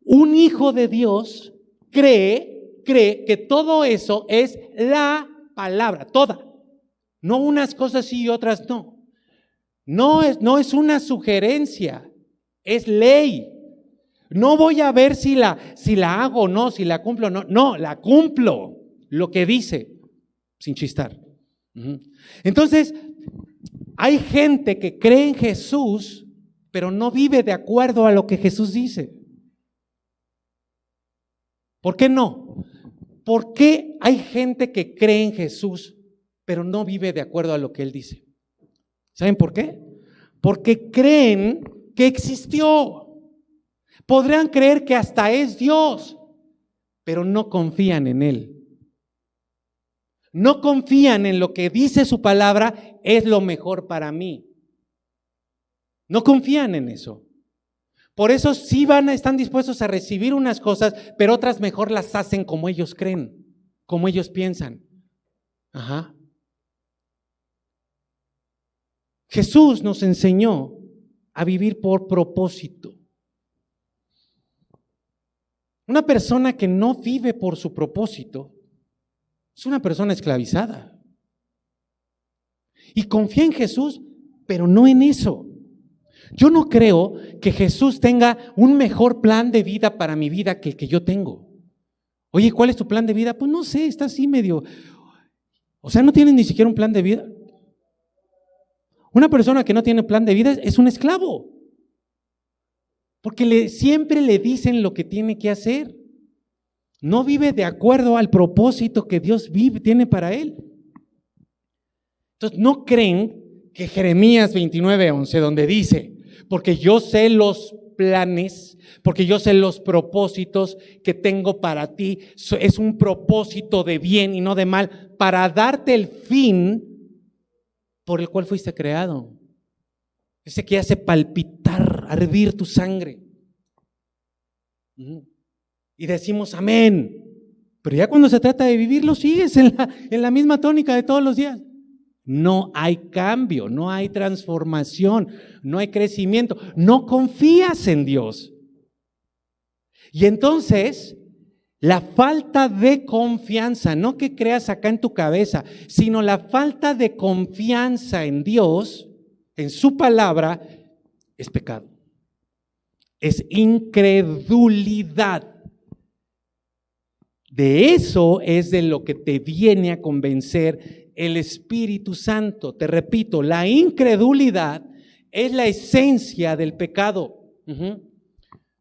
S1: Un hijo de Dios cree que todo eso es la palabra, toda. No unas cosas sí y otras no. No es una sugerencia, es ley. No voy a ver si la hago o no, si la cumplo o no. No, la cumplo, lo que dice, sin chistar. Entonces, hay gente que cree en Jesús, pero no vive de acuerdo a lo que Jesús dice. ¿Por qué no? ¿Por qué hay gente que cree en Jesús, pero no vive de acuerdo a lo que Él dice? ¿Saben por qué? Porque creen que existió. Podrían creer que hasta es Dios, pero no confían en Él. No confían en lo que dice su palabra, es lo mejor para mí. No confían en eso. Por eso sí están dispuestos a recibir unas cosas, pero otras mejor las hacen como ellos creen, como ellos piensan. Jesús nos enseñó a vivir por propósito. Una persona que no vive por su propósito es una persona esclavizada. Y confía en Jesús, pero no en eso. Yo no creo que Jesús tenga un mejor plan de vida para mi vida que el que yo tengo. Oye, ¿cuál es tu plan de vida? Pues no sé, está así medio. O sea, no tienes ni siquiera un plan de vida. Una persona que no tiene plan de vida es un esclavo. Porque siempre le dicen lo que tiene que hacer. No vive de acuerdo al propósito que Dios tiene para él. Entonces, no creen que Jeremías 29:11, donde dice, porque yo sé los planes, porque yo sé los propósitos que tengo para ti, es un propósito de bien y no de mal, para darte el fin por el cual fuiste creado. Ese que hace palpitar, hervir tu sangre. Y decimos amén. Pero ya cuando se trata de vivirlo, sigues en la misma tónica de todos los días. No hay cambio, no hay transformación, no hay crecimiento, no confías en Dios. Y entonces, la falta de confianza, no que creas acá en tu cabeza, sino la falta de confianza en Dios, en su palabra, es pecado. Es incredulidad. De eso es de lo que te viene a convencer el Espíritu Santo. Te repito, la incredulidad es la esencia del pecado.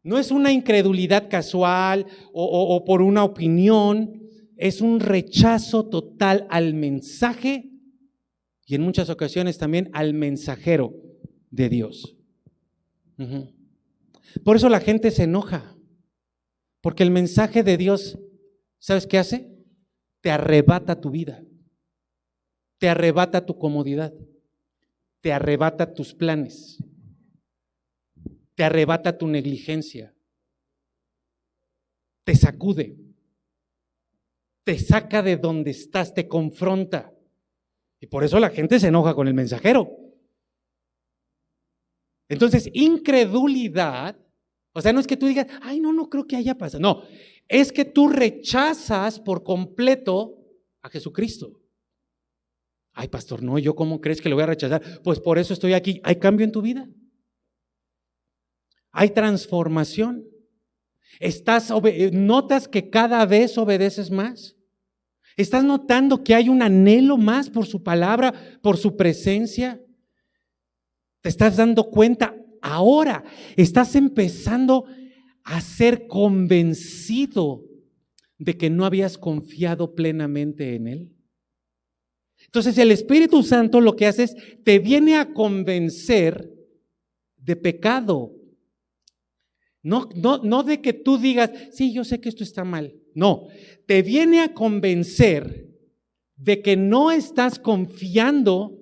S1: No es una incredulidad casual o por una opinión, es un rechazo total al mensaje y en muchas ocasiones también al mensajero de Dios. Por eso la gente se enoja, porque el mensaje de Dios, ¿sabes qué hace? Te arrebata tu vida, te arrebata tu comodidad, te arrebata tus planes, te arrebata tu negligencia, te sacude, te saca de donde estás, te confronta. Y por eso la gente se enoja con el mensajero. Entonces, incredulidad, o sea, no es que tú digas, ay, no creo que haya pasado. No, es que tú rechazas por completo a Jesucristo. Ay, pastor, no, ¿yo cómo crees que lo voy a rechazar? Pues por eso estoy aquí. ¿Hay cambio en tu vida? ¿Hay transformación? ¿Notas que cada vez obedeces más? ¿Estás notando que hay un anhelo más por su palabra, por su presencia? ¿Te estás dando cuenta? Ahora estás empezando a ser convencido de que no habías confiado plenamente en Él. Entonces el Espíritu Santo lo que hace es, te viene a convencer de pecado. No de que tú digas, sí, yo sé que esto está mal. No, te viene a convencer de que no estás confiando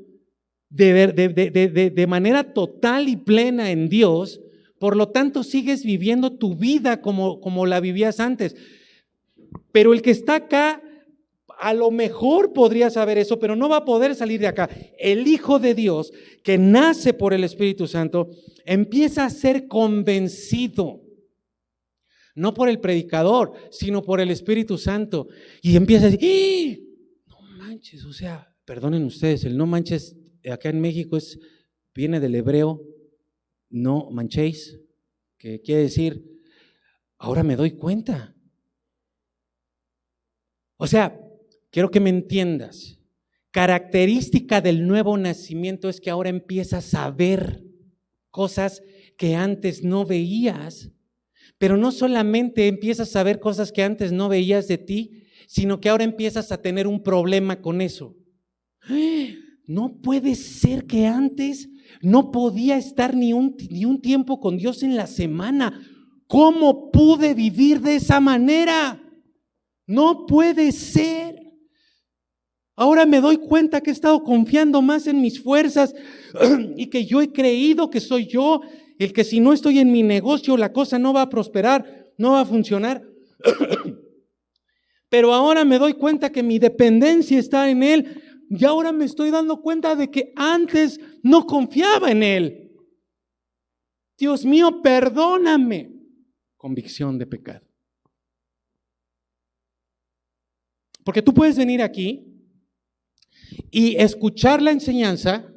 S1: de manera total y plena en Dios, por lo tanto sigues viviendo tu vida como la vivías antes. Pero el que está acá, a lo mejor podría saber eso, pero no va a poder salir de acá. El Hijo de Dios, que nace por el Espíritu Santo, empieza a ser convencido, no por el predicador, sino por el Espíritu Santo, y empieza a decir, ¡eh! No manches, o sea, perdonen ustedes, el no manches acá en México viene del hebreo no manchéis, que quiere decir, ahora me doy cuenta. O sea, quiero que me entiendas, característica del nuevo nacimiento es que ahora empiezas a ver cosas que antes no veías, pero no solamente empiezas a ver cosas que antes no veías de ti, sino que ahora empiezas a tener un problema con eso. No puede ser que antes no podía estar ni un tiempo con Dios en la semana. ¿Cómo pude vivir de esa manera? No puede ser. Ahora me doy cuenta que he estado confiando más en mis fuerzas y que yo he creído que soy yo el que si no estoy en mi negocio la cosa no va a prosperar, no va a funcionar. Pero ahora me doy cuenta que mi dependencia está en Él y ahora me estoy dando cuenta de que antes no confiaba en Él. Dios mío, perdóname. Convicción de pecado. Porque tú puedes venir aquí y escuchar la enseñanza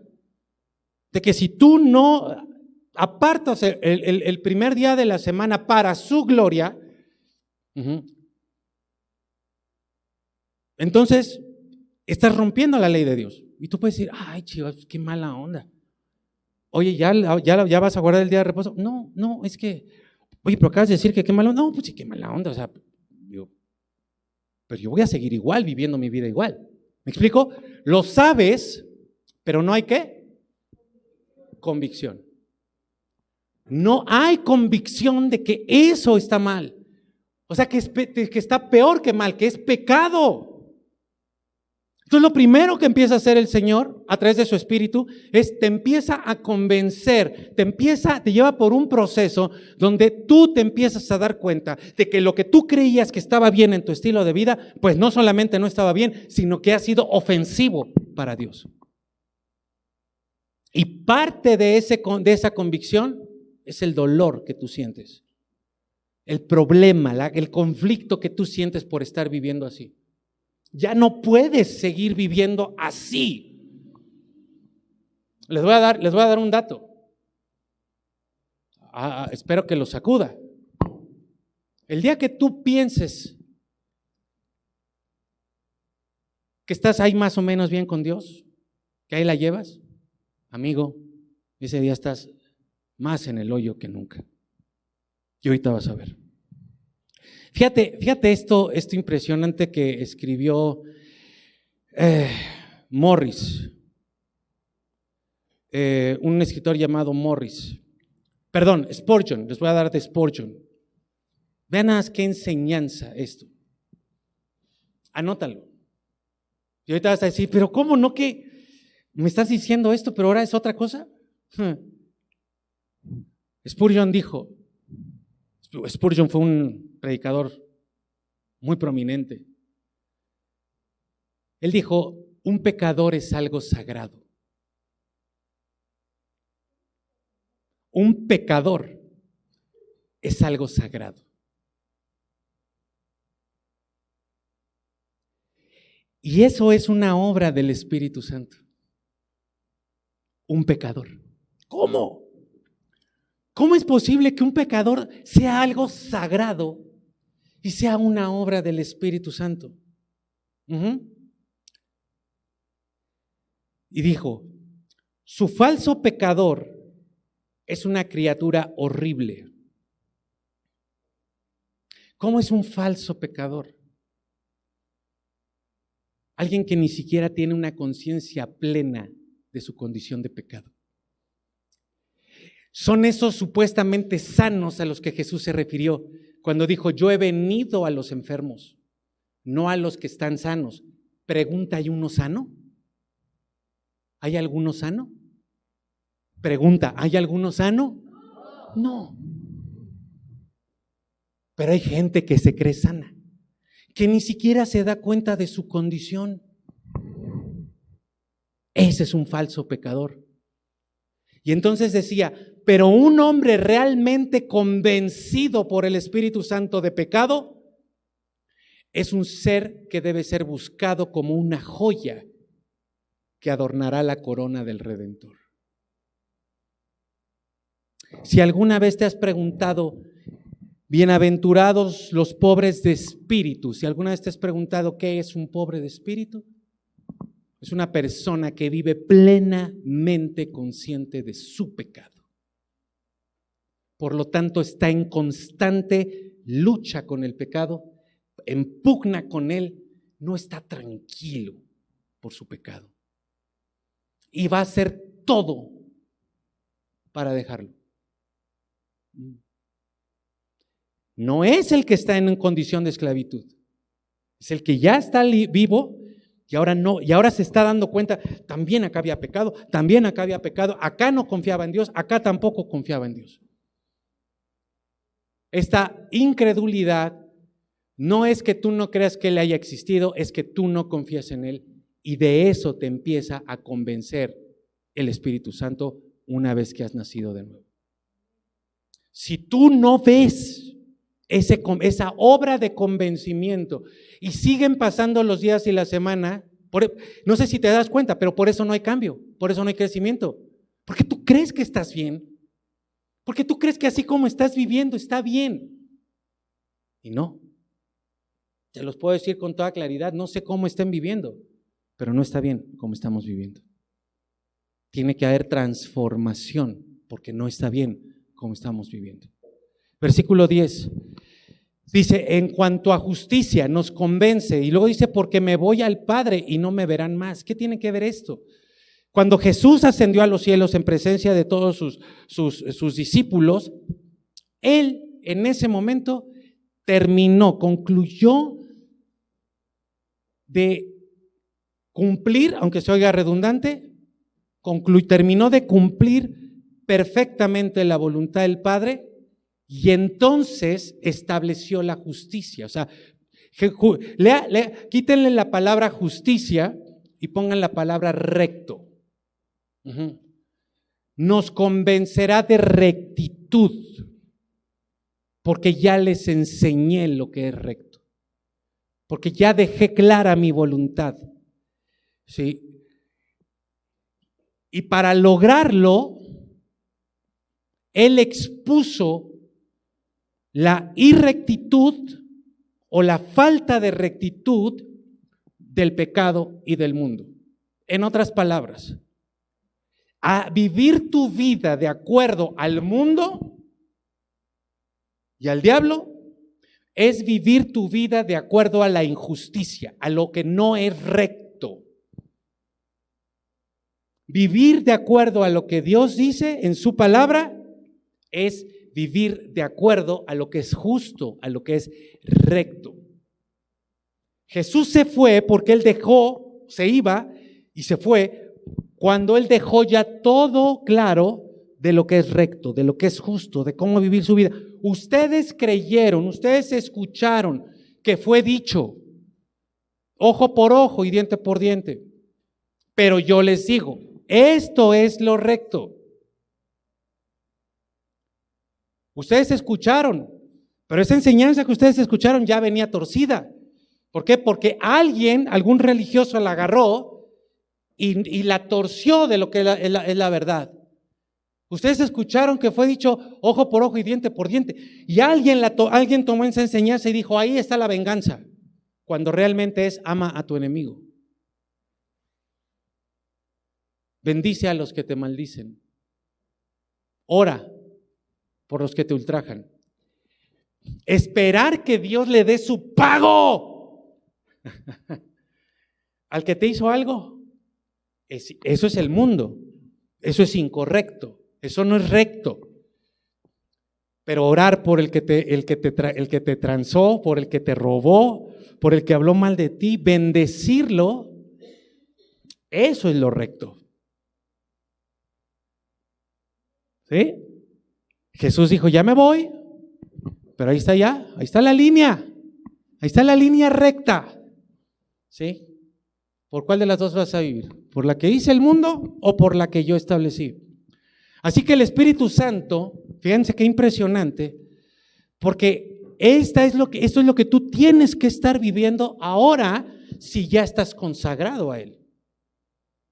S1: de que si tú no apartas el primer día de la semana para su gloria, entonces estás rompiendo la ley de Dios. Y tú puedes decir, ay, chivas, qué mala onda. Oye, ¿ya vas a guardar el día de reposo? No, es que, oye, pero acabas de decir que qué mala onda. No, pues sí, qué mala onda. O sea, pero yo voy a seguir igual, viviendo mi vida igual. ¿Me explico? Lo sabes, pero no hay ¿qué? Convicción. No hay convicción de que eso está mal. O sea, que está peor que mal, que es pecado. Entonces lo primero que empieza a hacer el Señor a través de su Espíritu es te empieza a convencer, te lleva por un proceso donde tú te empiezas a dar cuenta de que lo que tú creías que estaba bien en tu estilo de vida, pues no solamente no estaba bien, sino que ha sido ofensivo para Dios. Y parte de esa convicción es el dolor que tú sientes, el problema, el conflicto que tú sientes por estar viviendo así. Ya no puedes seguir viviendo así. Les voy a dar un dato. Espero que lo sacuda. El día que tú pienses que estás ahí más o menos bien con Dios, que ahí la llevas, amigo, ese día estás más en el hoyo que nunca. Y ahorita vas a ver. Fíjate esto impresionante que escribió Morris, un escritor llamado Morris. Perdón, Spurgeon, les voy a dar de Spurgeon. Vean nada más qué enseñanza esto. Anótalo. Y ahorita vas a decir, pero ¿cómo no que me estás diciendo esto, pero ahora es otra cosa? Spurgeon dijo, Spurgeon fue un predicador muy prominente. Él dijo, un pecador es algo sagrado. Un pecador es algo sagrado. Y eso es una obra del Espíritu Santo. Un pecador. ¿Cómo? ¿Cómo es posible que un pecador sea algo sagrado y sea una obra del Espíritu Santo? Y dijo, su falso pecador es una criatura horrible. ¿Cómo es un falso pecador? Alguien que ni siquiera tiene una conciencia plena de su condición de pecado. Son esos supuestamente sanos a los que Jesús se refirió cuando dijo, yo he venido a los enfermos, no a los que están sanos. Pregunta, ¿hay uno sano? ¿Hay alguno sano? Pregunta, ¿hay alguno sano? No. Pero hay gente que se cree sana, que ni siquiera se da cuenta de su condición. Ese es un falso pecador. Y entonces decía, pero un hombre realmente convencido por el Espíritu Santo de pecado es un ser que debe ser buscado como una joya que adornará la corona del Redentor. Si alguna vez te has preguntado, bienaventurados los pobres de espíritu, si alguna vez te has preguntado qué es un pobre de espíritu, es una persona que vive plenamente consciente de su pecado. Por lo tanto, está en constante lucha con el pecado, en pugna con él, no está tranquilo por su pecado. Y va a hacer todo para dejarlo. No es el que está en condición de esclavitud, es el que ya está vivo y ahora no, y ahora se está dando cuenta, también acá había pecado, acá no confiaba en Dios, acá tampoco confiaba en Dios. Esta incredulidad no es que tú no creas que Él haya existido, es que tú no confías en Él, y de eso te empieza a convencer el Espíritu Santo una vez que has nacido de nuevo. Si tú no ves esa obra de convencimiento y siguen pasando los días y la semana, no sé si te das cuenta, pero por eso no hay cambio, por eso no hay crecimiento, porque tú crees que estás bien, porque tú crees que así como estás viviendo está bien, y no. Te los puedo decir con toda claridad, no sé cómo estén viviendo, pero no está bien como estamos viviendo. Tiene que haber transformación, porque no está bien como estamos viviendo. Versículo 10, dice, en cuanto a justicia nos convence, y luego dice, porque me voy al Padre y no me verán más. ¿Qué tiene que ver esto? Cuando Jesús ascendió a los cielos en presencia de todos sus discípulos, Él en ese momento concluyó de cumplir, aunque se oiga redundante, terminó de cumplir perfectamente la voluntad del Padre y entonces estableció la justicia. O sea, quítenle la palabra justicia y pongan la palabra recto. Nos convencerá de rectitud, porque ya les enseñé lo que es recto, porque ya dejé clara mi voluntad, ¿sí? Y para lograrlo, Él expuso la irrectitud o la falta de rectitud del pecado y del mundo. En otras palabras, a vivir tu vida de acuerdo al mundo y al diablo es vivir tu vida de acuerdo a la injusticia, a lo que no es recto. Vivir de acuerdo a lo que Dios dice en su palabra es vivir de acuerdo a lo que es justo, a lo que es recto. Jesús se fue porque Él dejó, se iba y se fue cuando Él dejó ya todo claro de lo que es recto, de lo que es justo, de cómo vivir su vida. Ustedes creyeron, ustedes escucharon que fue dicho, ojo por ojo y diente por diente. Pero yo les digo, esto es lo recto. Ustedes escucharon, pero esa enseñanza que ustedes escucharon ya venía torcida. ¿Por qué? Porque algún religioso la agarró y la torció de lo que es la verdad. Ustedes escucharon que fue dicho ojo por ojo y diente por diente. Y alguien tomó esa enseñanza y dijo, ahí está la venganza. Cuando realmente es ama a tu enemigo. Bendice a los que te maldicen. Ora por los que te ultrajan. Esperar que Dios le dé su pago al que te hizo algo. Eso es el mundo. Eso es incorrecto. Eso no es recto. Pero orar por el que te transó, por el que te robó, por el que habló mal de ti, bendecirlo, eso es lo recto. ¿Sí? Jesús dijo, ya me voy, pero ahí está la línea, ahí está la línea recta. ¿Sí? ¿Por cuál de las dos vas a vivir? ¿Por la que dice el mundo o por la que yo establecí? Así que el Espíritu Santo, fíjense qué impresionante, porque esto es lo que tú tienes que estar viviendo ahora si ya estás consagrado a Él.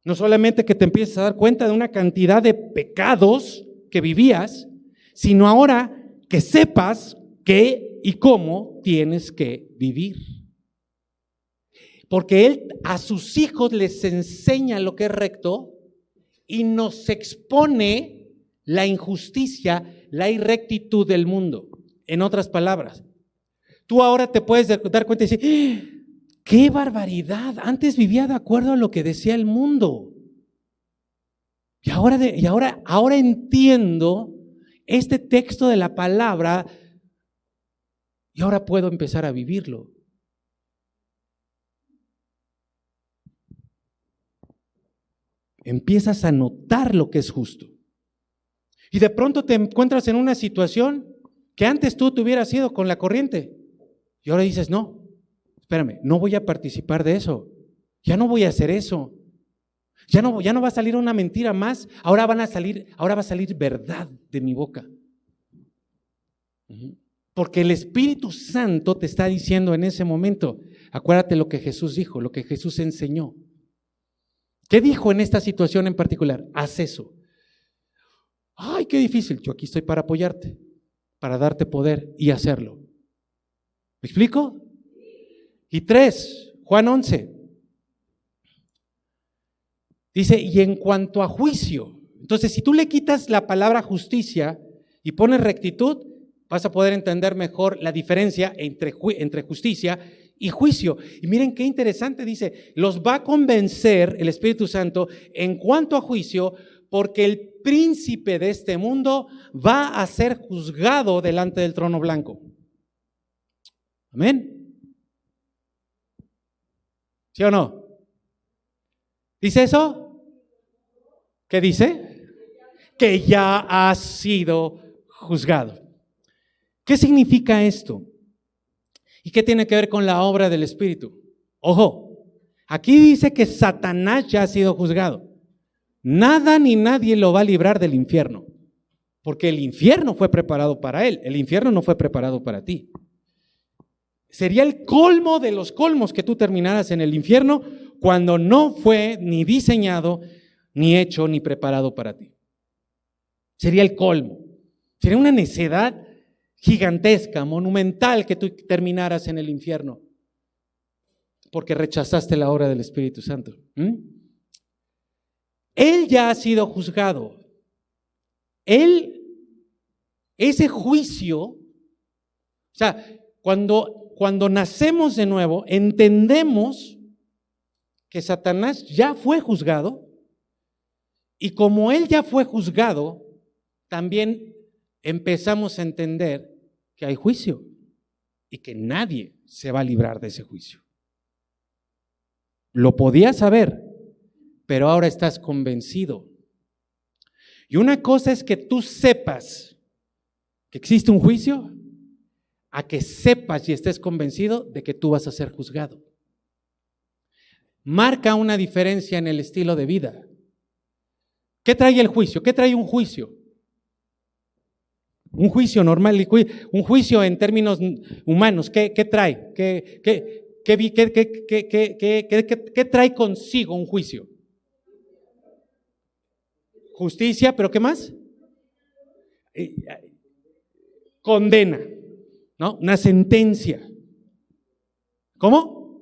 S1: No solamente que te empieces a dar cuenta de una cantidad de pecados que vivías, sino ahora que sepas qué y cómo tienes que vivir. Porque Él a sus hijos les enseña lo que es recto y nos expone la injusticia, la irrectitud del mundo. En otras palabras, tú ahora te puedes dar cuenta y decir, ¡qué barbaridad! Antes vivía de acuerdo a lo que decía el mundo. Y ahora entiendo este texto de la palabra y ahora puedo empezar a vivirlo. Empiezas a notar lo que es justo. Y de pronto te encuentras en una situación que antes tú te hubieras ido con la corriente. Y ahora dices, no, espérame, no voy a participar de eso. Ya no voy a hacer eso. Ya no va a salir una mentira más. Ahora va a salir verdad de mi boca. Porque el Espíritu Santo te está diciendo en ese momento, acuérdate lo que Jesús dijo, lo que Jesús enseñó. ¿Qué dijo en esta situación en particular? Haz eso. Ay, qué difícil. Yo aquí estoy para apoyarte, para darte poder y hacerlo. ¿Me explico? Y 3, Juan 11. Dice, y en cuanto a juicio, entonces si tú le quitas la palabra justicia y pones rectitud, vas a poder entender mejor la diferencia entre justicia y juicio. Y miren qué interesante, dice, los va a convencer el Espíritu Santo en cuanto a juicio, porque el príncipe de este mundo va a ser juzgado delante del trono blanco. Amén. ¿Sí o no? ¿Dice eso? ¿Qué dice? Que ya ha sido juzgado. ¿Qué significa esto? ¿Y qué tiene que ver con la obra del Espíritu? Ojo, aquí dice que Satanás ya ha sido juzgado. Nada ni nadie lo va a librar del infierno, porque el infierno fue preparado para él, el infierno no fue preparado para ti. Sería el colmo de los colmos que tú terminaras en el infierno cuando no fue ni diseñado, ni hecho, ni preparado para ti. Sería el colmo. Sería una necedad gigantesca, monumental que tú terminaras en el infierno porque rechazaste la obra del Espíritu Santo. Él ya ha sido juzgado. Ese juicio, o sea, cuando nacemos de nuevo, entendemos que Satanás ya fue juzgado y como él ya fue juzgado, también empezamos a entender que hay juicio y que nadie se va a librar de ese juicio. Lo podías saber, pero ahora estás convencido. Y una cosa es que tú sepas que existe un juicio, a que sepas y estés convencido de que tú vas a ser juzgado. Marca una diferencia en el estilo de vida. ¿Qué trae el juicio? ¿Qué trae un juicio? Un juicio normal, un juicio en términos humanos, ¿qué trae? ¿Qué trae consigo un juicio? Justicia, ¿pero qué más? Condena, ¿no? Una sentencia. ¿Cómo?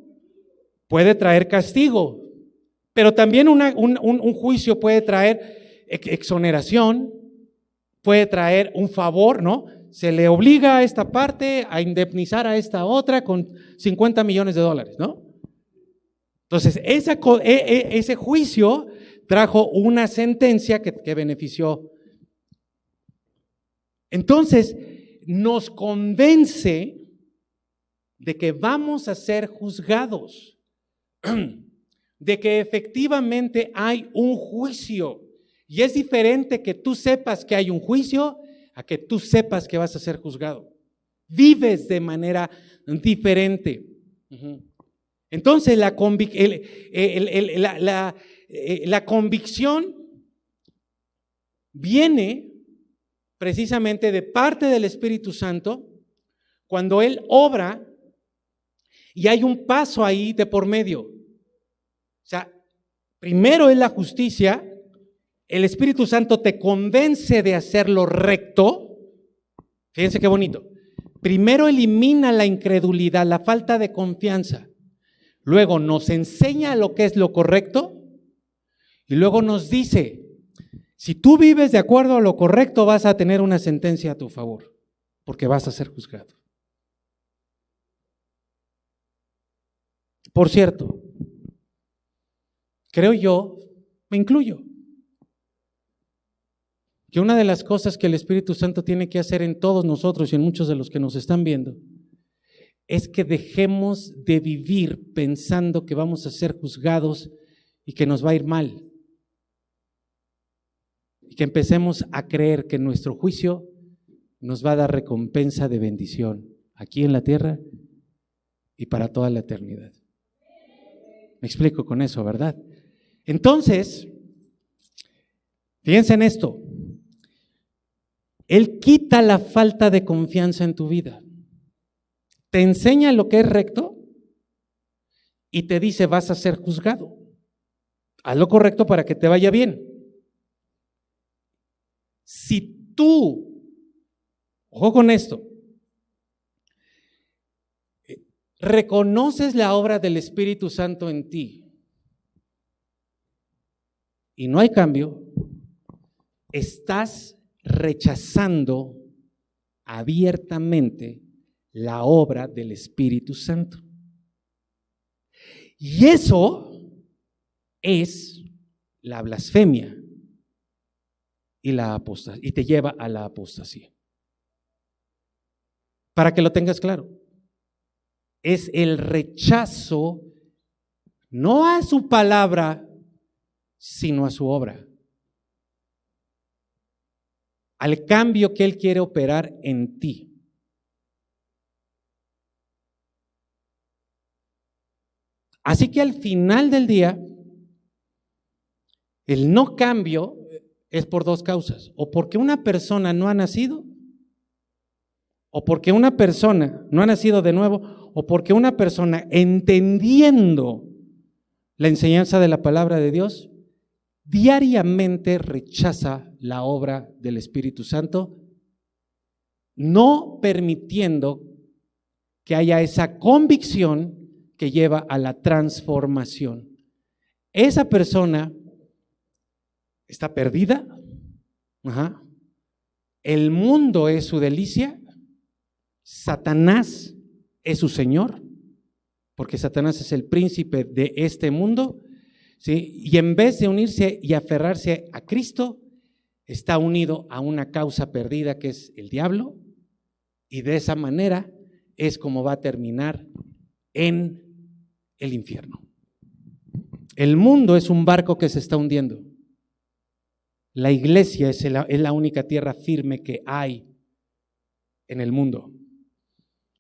S1: Puede traer castigo, pero también un juicio puede traer exoneración, puede traer un favor, ¿no? Se le obliga a esta parte a indemnizar a esta otra con $50 millones, ¿no? Entonces, ese juicio trajo una sentencia que benefició. Entonces, nos convence de que vamos a ser juzgados, de que efectivamente hay un juicio. Y es diferente que tú sepas que hay un juicio a que tú sepas que vas a ser juzgado. Vives de manera diferente. Entonces, la convicción viene precisamente de parte del Espíritu Santo cuando Él obra y hay un paso ahí de por medio. O sea, primero es la justicia, el Espíritu Santo te convence de hacer lo recto. Fíjense qué bonito. Primero elimina la incredulidad, la falta de confianza. Luego nos enseña lo que es lo correcto y luego nos dice, si tú vives de acuerdo a lo correcto, vas a tener una sentencia a tu favor, porque vas a ser juzgado. Por cierto, creo yo, me incluyo, que una de las cosas que el Espíritu Santo tiene que hacer en todos nosotros y en muchos de los que nos están viendo, es que dejemos de vivir pensando que vamos a ser juzgados y que nos va a ir mal. Y que empecemos a creer que nuestro juicio nos va a dar recompensa de bendición aquí en la tierra y para toda la eternidad. Me explico con eso, ¿verdad? Entonces, fíjense en esto. Él quita la falta de confianza en tu vida. Te enseña lo que es recto y te dice vas a ser juzgado. Haz lo correcto para que te vaya bien. Si tú, ojo con esto, reconoces la obra del Espíritu Santo en ti y no hay cambio, estás rechazando abiertamente la obra del Espíritu Santo. Y eso es la blasfemia y te lleva a la apostasía. Para que lo tengas claro, es el rechazo no a su palabra, sino a su obra. Al cambio que Él quiere operar en ti. Así que al final del día, el no cambio es por dos causas. O porque una persona no ha nacido, o porque una persona no ha nacido de nuevo, o porque una persona, entendiendo la enseñanza de la palabra de Dios, diariamente rechaza la obra del Espíritu Santo, no permitiendo que haya esa convicción que lleva a la transformación. Esa persona está perdida. El mundo es su delicia. Satanás es su señor, porque Satanás es el príncipe de este mundo, ¿sí? Y en vez de unirse y aferrarse a Cristo, está unido a una causa perdida que es el diablo, y de esa manera es como va a terminar en el infierno. El mundo es un barco que se está hundiendo. La iglesia es la única tierra firme que hay en el mundo.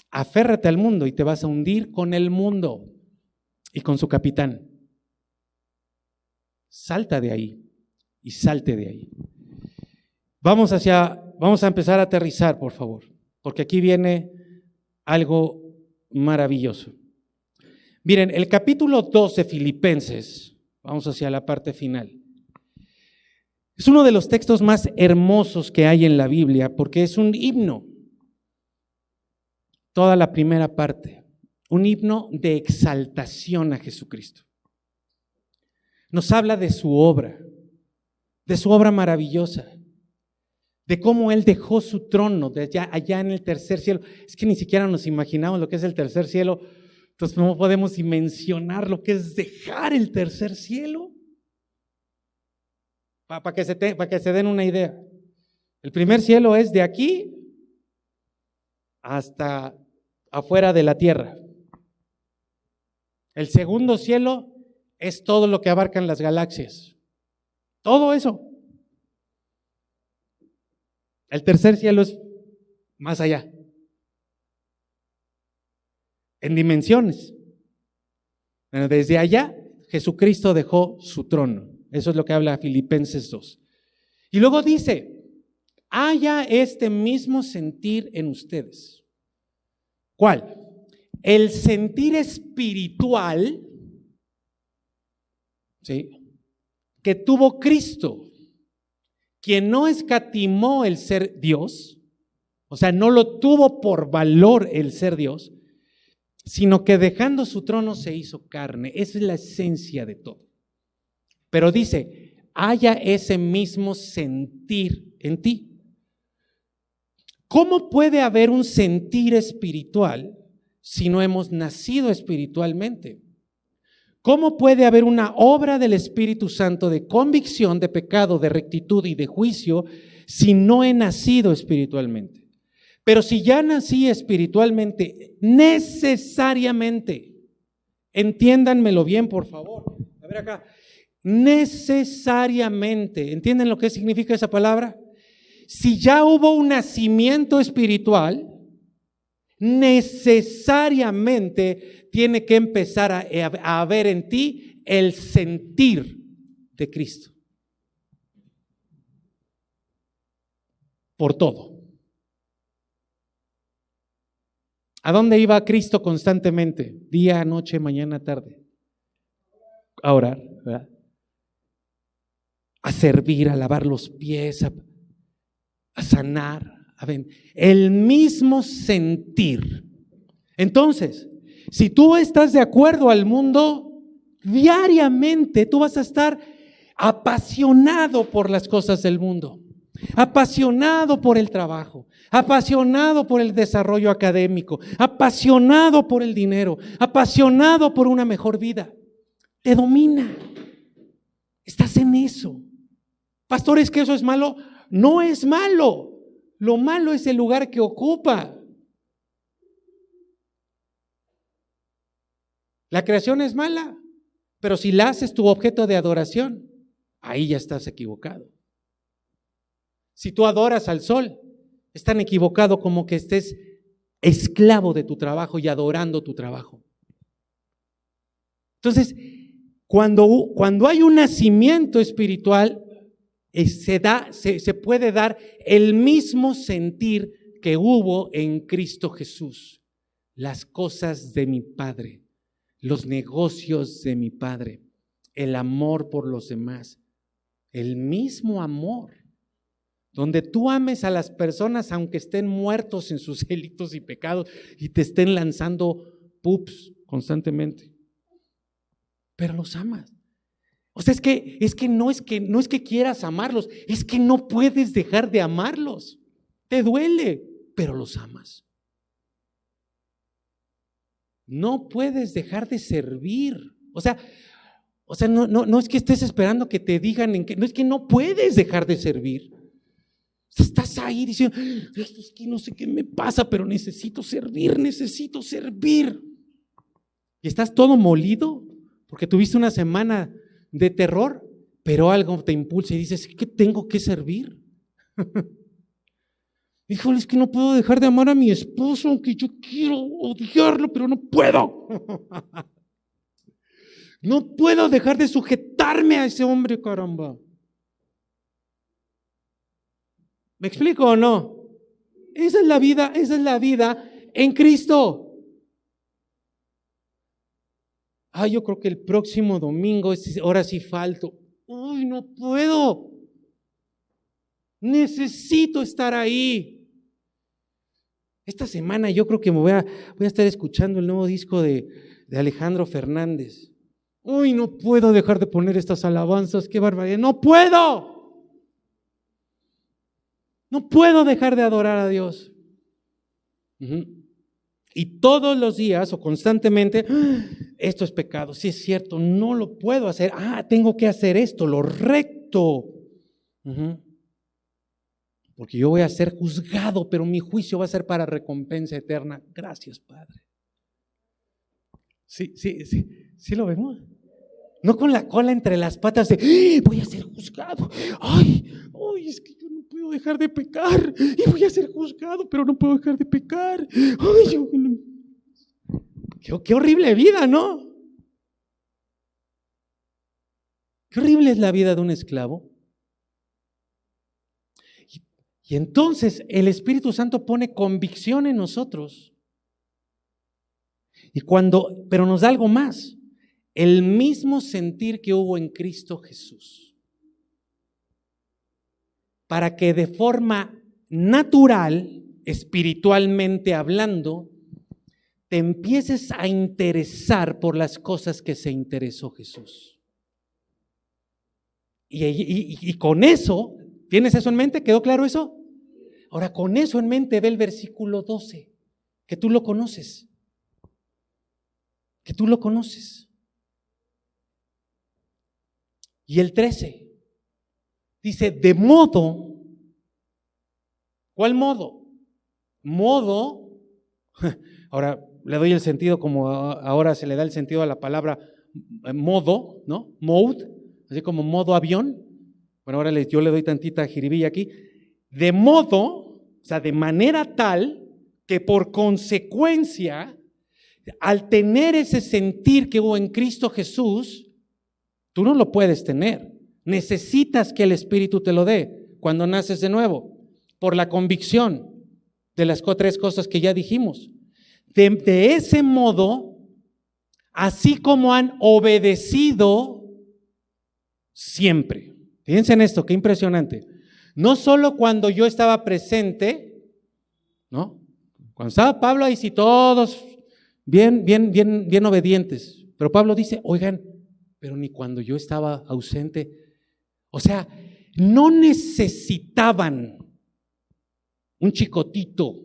S1: Aférrate al mundo y te vas a hundir con el mundo y con su capitán. Salta de ahí y salte de ahí. Vamos a empezar a aterrizar, por favor, porque aquí viene algo maravilloso. Miren, el capítulo 2 de Filipenses, vamos hacia la parte final. Es uno de los textos más hermosos que hay en la Biblia porque es un himno. Toda la primera parte, un himno de exaltación a Jesucristo. Nos habla de su obra maravillosa, de cómo Él dejó su trono de allá en el tercer cielo. Es que ni siquiera nos imaginamos lo que es el tercer cielo, entonces no podemos dimensionar lo que es dejar el tercer cielo. Para que se den una idea. El primer cielo es de aquí hasta afuera de la tierra. El segundo cielo es todo lo que abarcan las galaxias. Todo eso. El tercer cielo es más allá. En dimensiones. Bueno, desde allá Jesucristo dejó su trono. Eso es lo que habla Filipenses 2. Y luego dice, haya este mismo sentir en ustedes. ¿Cuál? El sentir espiritual, ¿sí?, que tuvo Cristo, quien no escatimó el ser Dios, o sea, no lo tuvo por valor el ser Dios, sino que dejando su trono se hizo carne. Esa es la esencia de todo. Pero dice, haya ese mismo sentir en ti. ¿Cómo puede haber un sentir espiritual si no hemos nacido espiritualmente? ¿Cómo puede haber una obra del Espíritu Santo de convicción, de pecado, de rectitud y de juicio si no he nacido espiritualmente? Pero si ya nací espiritualmente, necesariamente, entiéndanmelo bien, por favor. A ver acá. Necesariamente, ¿entienden lo que significa esa palabra? Si ya hubo un nacimiento espiritual, necesariamente tiene que empezar a haber en ti el sentir de Cristo. Por todo. ¿A dónde iba Cristo constantemente? Día, noche, mañana, tarde. A orar, ¿verdad? A servir, a lavar los pies, a sanar, el mismo sentir. Entonces, si tú estás de acuerdo al mundo, diariamente tú vas a estar apasionado por las cosas del mundo, apasionado por el trabajo, apasionado por el desarrollo académico, apasionado por el dinero, apasionado por una mejor vida. Te domina. Estás en eso. Pastor, ¿es que eso es malo? No es malo. Lo malo es el lugar que ocupa. La creación es mala, pero si la haces tu objeto de adoración, ahí ya estás equivocado. Si tú adoras al sol, es tan equivocado como que estés esclavo de tu trabajo y adorando tu trabajo. Entonces, cuando hay un nacimiento espiritual, se puede dar el mismo sentir que hubo en Cristo Jesús. Las cosas de mi Padre, los negocios de mi Padre, el amor por los demás, el mismo amor, donde tú ames a las personas aunque estén muertos en sus delitos y pecados y te estén lanzando pups constantemente, pero los amas. O sea, no es que quieras amarlos, es que no puedes dejar de amarlos. Te duele, pero los amas. No puedes dejar de servir. O sea, no es que estés esperando que te digan no es que no puedes dejar de servir. Estás ahí diciendo, es que no sé qué me pasa, pero necesito servir. Y estás todo molido porque tuviste una semana de terror, pero algo te impulsa y dices, ¿qué tengo que servir? Híjole, es que no puedo dejar de amar a mi esposo, aunque yo quiero odiarlo, pero no puedo. No puedo dejar de sujetarme a ese hombre, caramba. ¿Me explico o no? Esa es la vida en Cristo. Yo creo que el próximo domingo, ahora sí falto. Uy, no puedo. Necesito estar ahí. Esta semana yo creo que voy a estar escuchando el nuevo disco de Alejandro Fernández. Uy, no puedo dejar de poner estas alabanzas, qué barbaridad. ¡No puedo! No puedo dejar de adorar a Dios. Y todos los días o constantemente, esto es pecado, sí es cierto, no lo puedo hacer. Tengo que hacer esto, lo recto. Porque yo voy a ser juzgado, pero mi juicio va a ser para recompensa eterna. Gracias, Padre. Sí lo vemos. No con la cola entre las patas de, voy a ser juzgado. Ay, es que yo no puedo dejar de pecar. Y voy a ser juzgado, pero no puedo dejar de pecar. Qué horrible vida, ¿no? Qué horrible es la vida de un esclavo. Y entonces el Espíritu Santo pone convicción en nosotros. Pero nos da algo más. El mismo sentir que hubo en Cristo Jesús. Para que de forma natural, espiritualmente hablando, te empieces a interesar por las cosas que se interesó Jesús. Y con eso, ¿tienes eso en mente? ¿Quedó claro eso? Ahora, con eso en mente ve el versículo 12, que tú lo conoces. Y el 13 dice, de modo, ¿cuál modo? Ahora le doy el sentido como ahora se le da el sentido a la palabra modo, ¿no? Mode, así como modo avión. Bueno, ahora yo le doy tantita jiribilla aquí. De modo, o sea, de manera tal que por consecuencia, al tener ese sentir que hubo en Cristo Jesús, tú no lo puedes tener. Necesitas que el Espíritu te lo dé cuando naces de nuevo, por la convicción de las 3 cosas que ya dijimos. De ese modo, así como han obedecido siempre. Fíjense en esto, qué impresionante. No solo cuando yo estaba presente, ¿no? Cuando estaba Pablo ahí sí todos bien obedientes. Pero Pablo dice, oigan, pero ni cuando yo estaba ausente. O sea, no necesitaban un chicotito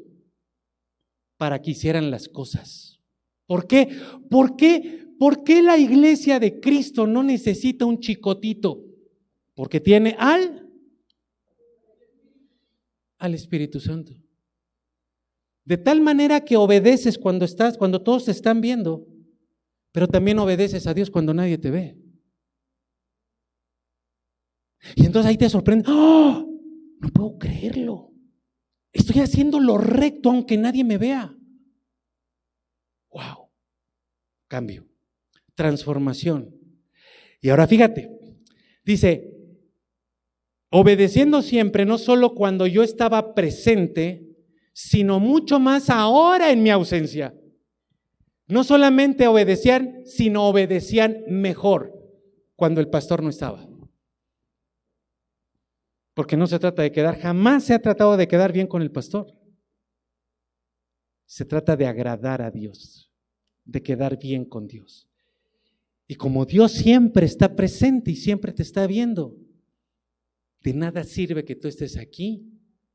S1: para que hicieran las cosas. ¿Por qué? ¿Por qué la iglesia de Cristo no necesita un chicotito? Porque tiene al Espíritu Santo. De tal manera que obedeces cuando todos te están viendo, pero también obedeces a Dios cuando nadie te ve. Y entonces ahí te sorprende, no puedo creerlo. Estoy haciendo lo recto aunque nadie me vea. Wow. Cambio, transformación. Y ahora fíjate, dice, obedeciendo siempre, no solo cuando yo estaba presente, sino mucho más ahora en mi ausencia. No solamente obedecían, sino obedecían mejor cuando el pastor no estaba. Porque no se trata de jamás se ha tratado de quedar bien con el pastor. Se trata de agradar a Dios, de quedar bien con Dios. Y como Dios siempre está presente y siempre te está viendo, de nada sirve que tú estés aquí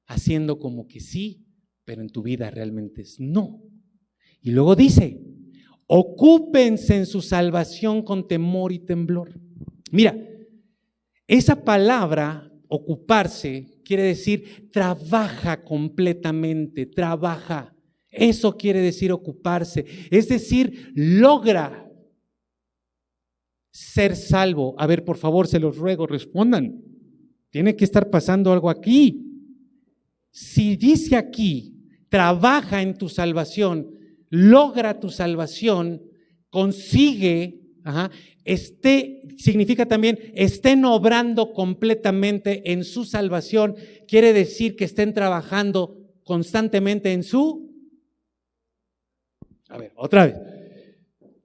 S1: haciendo como que sí, pero en tu vida realmente es no. Y luego dice, ocúpense en su salvación con temor y temblor. Mira, esa palabra, ocuparse, quiere decir trabaja completamente, trabaja. Eso quiere decir ocuparse, es decir, logra ser salvo. A ver, por favor, se los ruego, respondan. Tiene que estar pasando algo aquí. Si dice aquí, trabaja en tu salvación, logra tu salvación, consigue, significa también, estén obrando completamente en su salvación, quiere decir que estén trabajando constantemente en su. A ver, otra vez.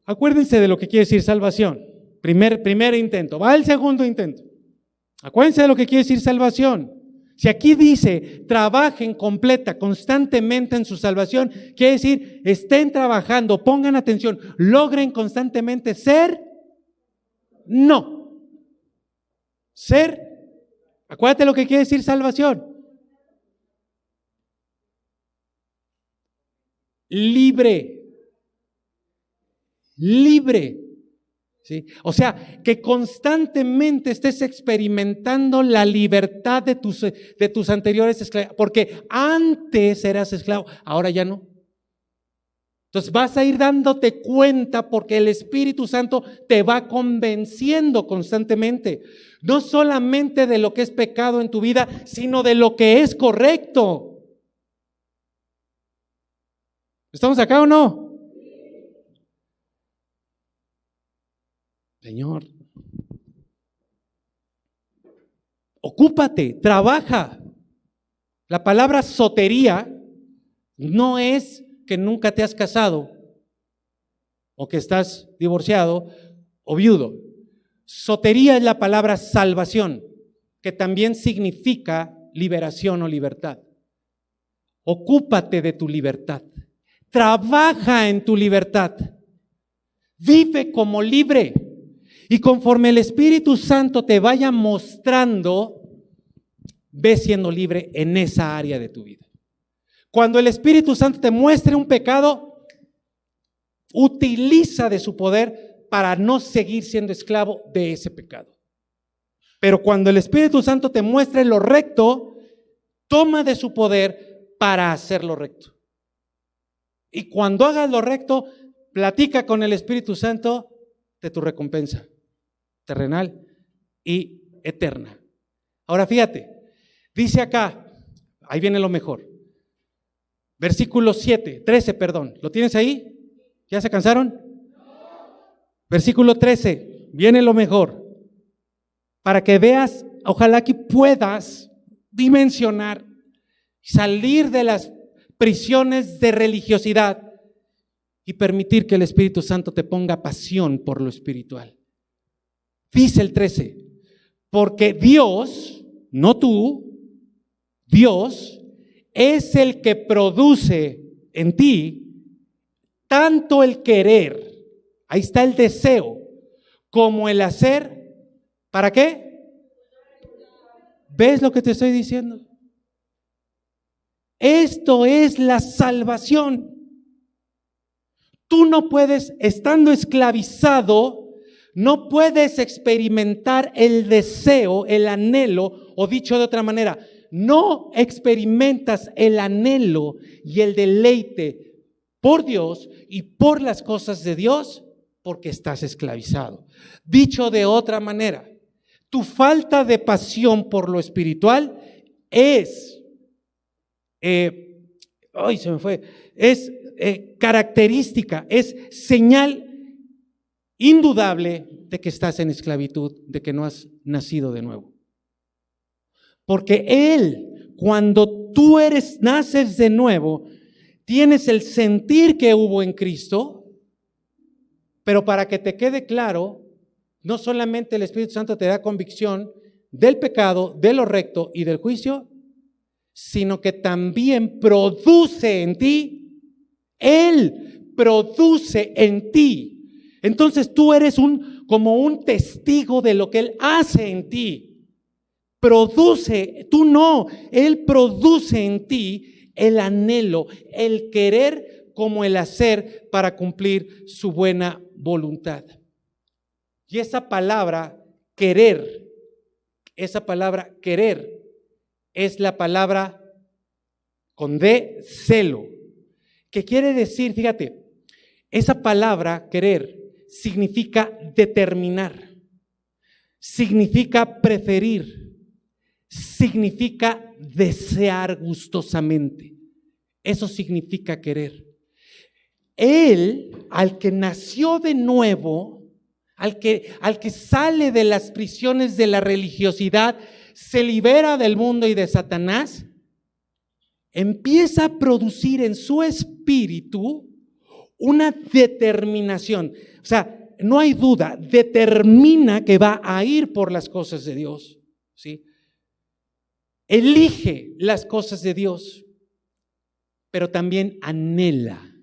S1: Acuérdense de lo que quiere decir salvación. Primer intento, va el segundo intento. Acuérdense de lo que quiere decir salvación. Si aquí dice, trabajen constantemente en su salvación, quiere decir, estén trabajando, pongan atención, logren constantemente ser, no. Ser, acuérdate lo que quiere decir salvación. Libre. ¿Sí? O sea, que constantemente estés experimentando la libertad de tus anteriores esclavos, porque antes eras esclavo, ahora ya no. Entonces vas a ir dándote cuenta porque el Espíritu Santo te va convenciendo constantemente, no solamente de lo que es pecado en tu vida, sino de lo que es correcto. ¿Estamos acá o no? Señor, ocúpate, trabaja. La palabra sotería no es que nunca te has casado o que estás divorciado o viudo. Sotería es la palabra salvación, que también significa liberación o libertad. Ocúpate de tu libertad. Trabaja en tu libertad. Vive como libre. Y conforme el Espíritu Santo te vaya mostrando, ve siendo libre en esa área de tu vida. Cuando el Espíritu Santo te muestre un pecado, utiliza de su poder para no seguir siendo esclavo de ese pecado. Pero cuando el Espíritu Santo te muestre lo recto, toma de su poder para hacer lo recto. Y cuando hagas lo recto, platica con el Espíritu Santo de tu recompensa terrenal y eterna. Ahora fíjate, dice acá, ahí viene lo mejor. Versículo 13, ¿lo tienes ahí? ¿Ya se cansaron? Versículo 13, viene lo mejor. Para que veas, ojalá que puedas dimensionar, salir de las prisiones de religiosidad y permitir que el Espíritu Santo te ponga pasión por lo espiritual. Dice el 13, porque Dios, no tú, Dios es el que produce en ti tanto el querer, ahí está el deseo, como el hacer. ¿Para qué? ¿Ves lo que te estoy diciendo? Esto es la salvación. Tú no puedes, estando esclavizado, no puedes experimentar el deseo, el anhelo, o dicho de otra manera, no experimentas el anhelo y el deleite por Dios y por las cosas de Dios porque estás esclavizado. Dicho de otra manera, tu falta de pasión por lo espiritual es, característica, es señal indudable de que estás en esclavitud, de que no has nacido de nuevo. Porque Él, cuando tú naces de nuevo, tienes el sentir que hubo en Cristo, pero para que te quede claro, no solamente el Espíritu Santo te da convicción del pecado, de lo recto y del juicio, sino que también produce en ti, Él produce en ti. Entonces tú eres como un testigo de lo que Él hace en ti. Produce, tú no, Él produce en ti el anhelo, el querer como el hacer para cumplir su buena voluntad. Y esa palabra querer es la palabra con D, celo, que quiere decir, fíjate, esa palabra querer significa determinar, significa preferir, significa desear gustosamente. Eso significa querer. Él, al que nació de nuevo, al que sale de las prisiones de la religiosidad, se libera del mundo y de Satanás, empieza a producir en su espíritu una determinación. O sea, no hay duda, determina que va a ir por las cosas de Dios, ¿sí? Elige las cosas de Dios, pero también anhela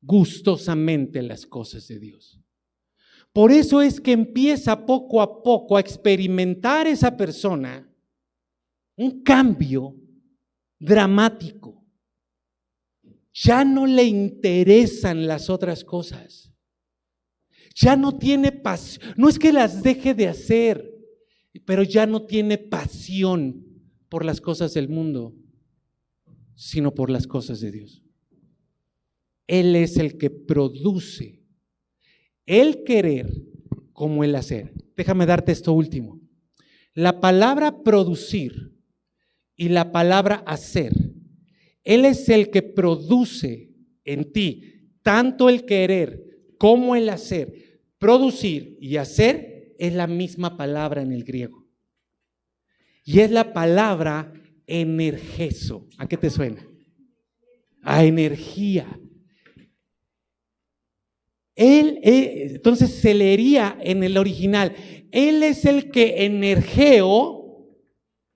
S1: gustosamente las cosas de Dios. Por eso es que empieza poco a poco a experimentar esa persona un cambio dramático. Ya no le interesan las otras cosas. Ya no tiene pasión. No es que las deje de hacer, pero ya no tiene pasión por las cosas del mundo, sino por las cosas de Dios. Él es el que produce el querer como el hacer. Déjame darte esto último. La palabra producir y la palabra hacer, Él es el que produce en ti tanto el querer como el hacer. Producir y hacer es la misma palabra en el griego. Y es la palabra energezo. ¿A qué te suena? A energía. Él, entonces se leería en el original, Él es el que energeo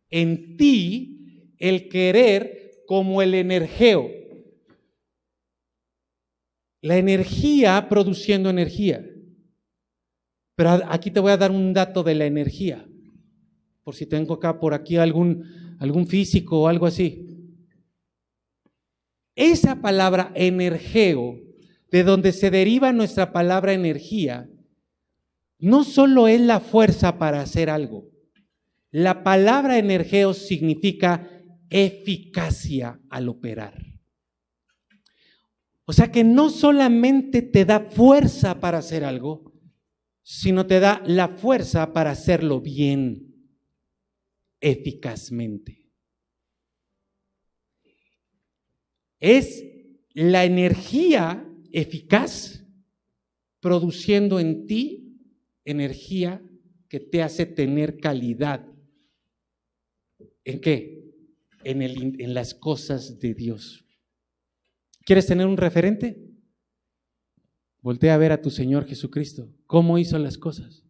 S1: en ti el querer como el energeo. La energía produciendo energía. Pero aquí te voy a dar un dato de la energía, por si tengo acá por aquí algún físico o algo así. Esa palabra energeo, de donde se deriva nuestra palabra energía, no solo es la fuerza para hacer algo. La palabra energeo significa eficacia al operar. O sea que no solamente te da fuerza para hacer algo, sino te da la fuerza para hacerlo bien, eficazmente. Es la energía eficaz produciendo en ti energía que te hace tener calidad. ¿En qué? En las cosas de Dios. ¿Quieres tener un referente? Voltea a ver a tu Señor Jesucristo. ¿Cómo hizo las cosas?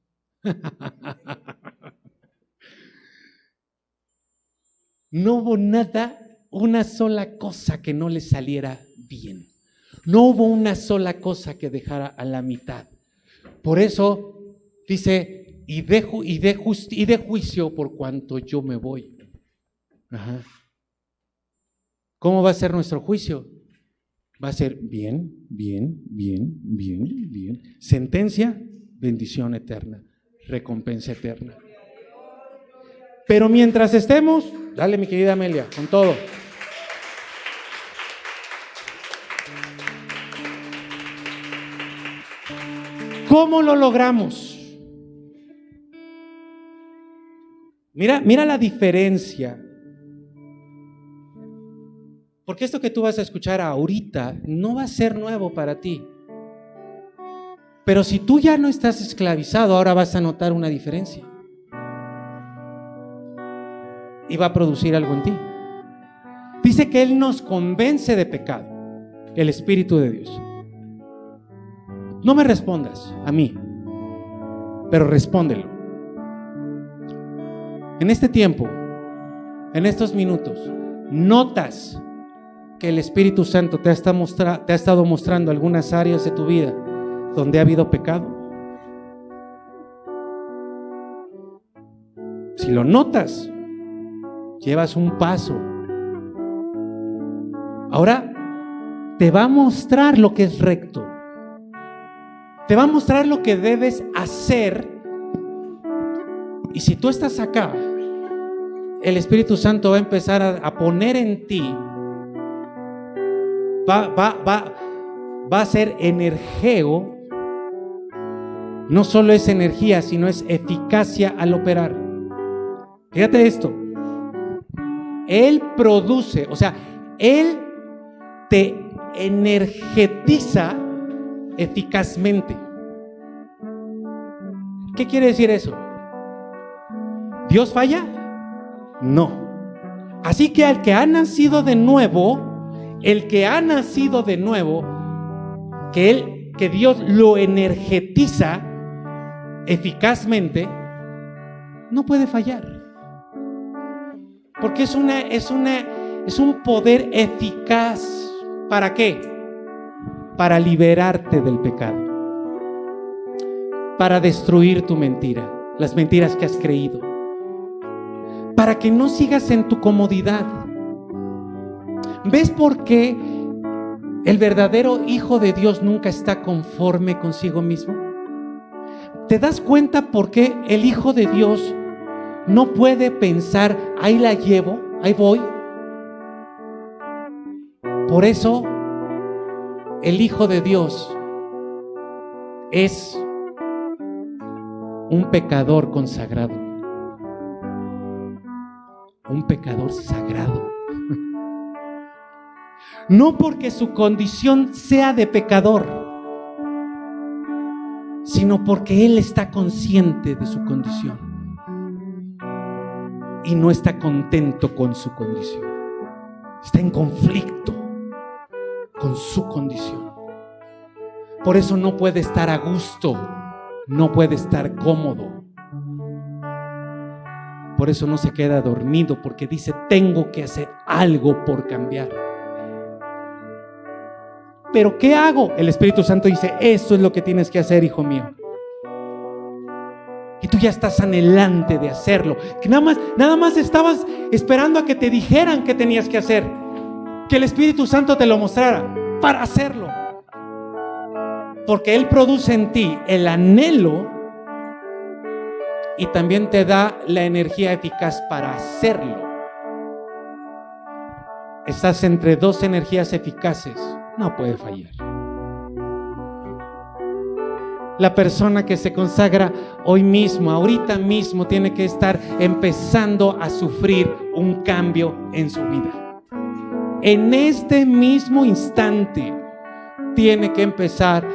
S1: No hubo nada, una sola cosa que no le saliera bien. No hubo una sola cosa que dejara a la mitad. Por eso dice, y de juicio por cuanto yo me voy. Ajá. ¿Cómo va a ser nuestro juicio? Va a ser bien, bien, bien, bien, bien. Sentencia, bendición eterna, recompensa eterna. Pero mientras estemos, dale mi querida Amelia, con todo. ¿Cómo lo logramos? Mira la diferencia. Porque esto que tú vas a escuchar ahorita no va a ser nuevo para ti. Pero si tú ya no estás esclavizado, ahora vas a notar una diferencia. Y va a producir algo en ti. Dice que Él nos convence de pecado, el Espíritu de Dios. No me respondas a mí, pero respóndelo. En este tiempo, en estos minutos, notas que el Espíritu Santo te ha estado mostrando algunas áreas de tu vida donde ha habido pecado. Si lo notas, llevas un paso. Ahora te va a mostrar lo que es recto. Te va a mostrar lo que debes hacer. Y si tú estás acá, el Espíritu Santo va a empezar a poner en ti, va a ser energeo. No solo es energía, sino es eficacia al operar. Fíjate esto. Él produce, o sea, Él te energetiza eficazmente. ¿Qué quiere decir eso? ¿Dios falla? No. Así que al que ha nacido de nuevo, que Dios lo energetiza eficazmente, no puede fallar. Porque es un poder eficaz. ¿Para qué? Para liberarte del pecado, para destruir tu mentira, las mentiras que has creído, para que no sigas en tu comodidad. ¿Ves por qué el verdadero Hijo de Dios nunca está conforme consigo mismo? ¿Te das cuenta por qué el Hijo de Dios no puede pensar, ahí la llevo, ahí voy? Por eso el Hijo de Dios es un pecador consagrado, un pecador sagrado. No porque su condición sea de pecador, sino porque Él está consciente de su condición y no está contento con su condición. Está en conflicto con su condición. Por eso no puede estar a gusto, no puede estar cómodo. Por eso no se queda dormido, porque dice, tengo que hacer algo por cambiar. ¿Pero qué hago? El Espíritu Santo dice, eso es lo que tienes que hacer, hijo mío. Y tú ya estás anhelante de hacerlo, que nada más estabas esperando a que te dijeran qué tenías que hacer, que el Espíritu Santo te lo mostrara para hacerlo. Porque Él produce en ti el anhelo y también te da la energía eficaz para hacerlo. Estás entre dos energías eficaces, no puede fallar. La persona que se consagra hoy mismo, ahorita mismo, tiene que estar empezando a sufrir un cambio en su vida. En este mismo instante tiene que empezar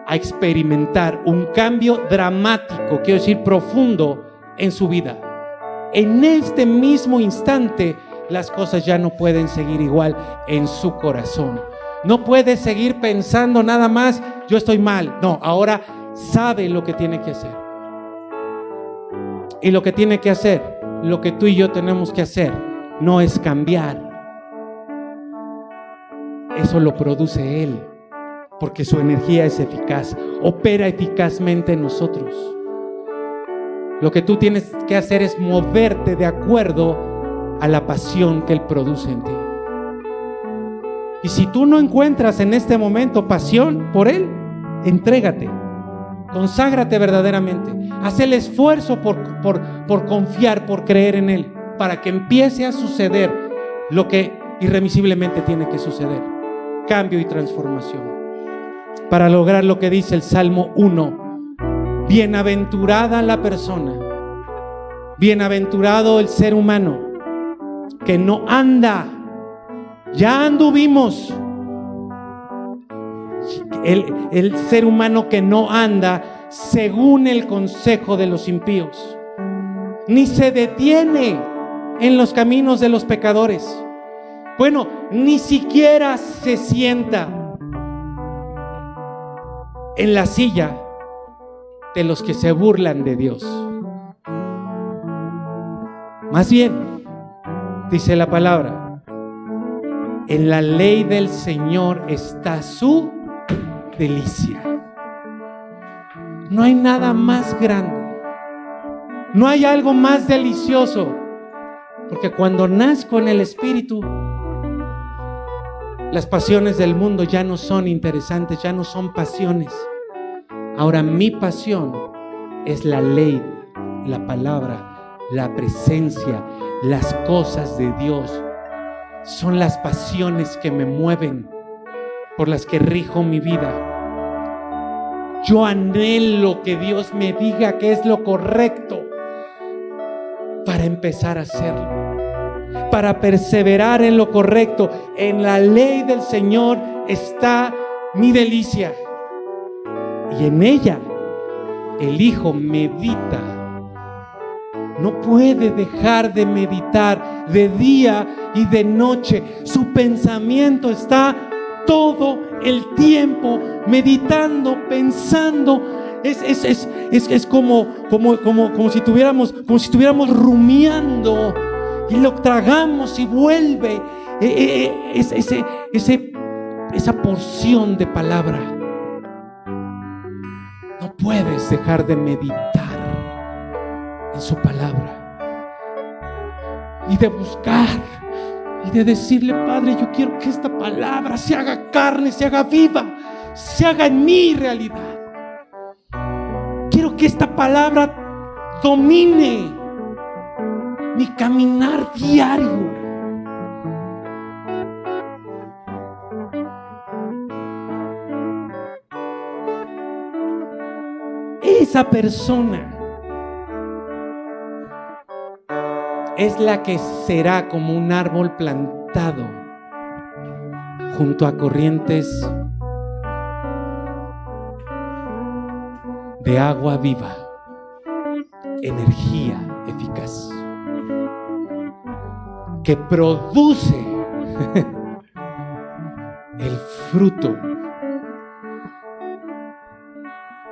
S1: a experimentar un cambio dramático, quiero decir profundo, en su vida. En este mismo instante las cosas ya no pueden seguir igual en su corazón. No puede seguir pensando nada más, yo estoy mal. No, ahora sabe lo que tiene que hacer. Y lo que tiene que hacer, lo que tú y yo tenemos que hacer, no es cambiar. Eso lo produce Él, porque su energía es eficaz, opera eficazmente en nosotros. Lo que tú tienes que hacer es moverte de acuerdo a la pasión que Él produce en ti. Y si tú no encuentras en este momento pasión por Él, entrégate, conságrate verdaderamente, haz el esfuerzo por confiar, por creer en Él, para que empiece a suceder lo que irremisiblemente tiene que suceder: cambio y transformación. Para lograr lo que dice el Salmo 1: bienaventurada la persona, bienaventurado el ser humano que no anda, ya anduvimos, el ser humano que no anda según el consejo de los impíos, ni se detiene en los caminos de los pecadores. Bueno, ni siquiera se sienta en la silla de los que se burlan de Dios. Más bien, dice la palabra, en la ley del Señor está su delicia. No hay nada más grande, no hay algo más delicioso, porque cuando nazco en el Espíritu, las pasiones del mundo ya no son interesantes, ya no son pasiones. Ahora mi pasión es la ley, la palabra, la presencia, Las cosas de Dios son las pasiones que me mueven, por las que rijo mi vida. Yo anhelo que Dios me diga que es lo correcto para empezar a hacerlo, para perseverar en lo correcto. En la ley del Señor está mi delicia, y en ella el Hijo medita. No puede dejar de meditar de día y de noche. Su pensamiento está todo el tiempo meditando, pensando. Es como si estuviéramos rumiando y lo tragamos y vuelve esa porción de palabra. No puedes dejar de meditar en su palabra y de buscar y de decirle: Padre, yo quiero que esta palabra se haga carne, se haga viva, se haga en mi realidad. Quiero que esta palabra domine mi caminar diario. Esa persona es la que será como un árbol plantado junto a corrientes de agua viva, energía eficaz, que produce el fruto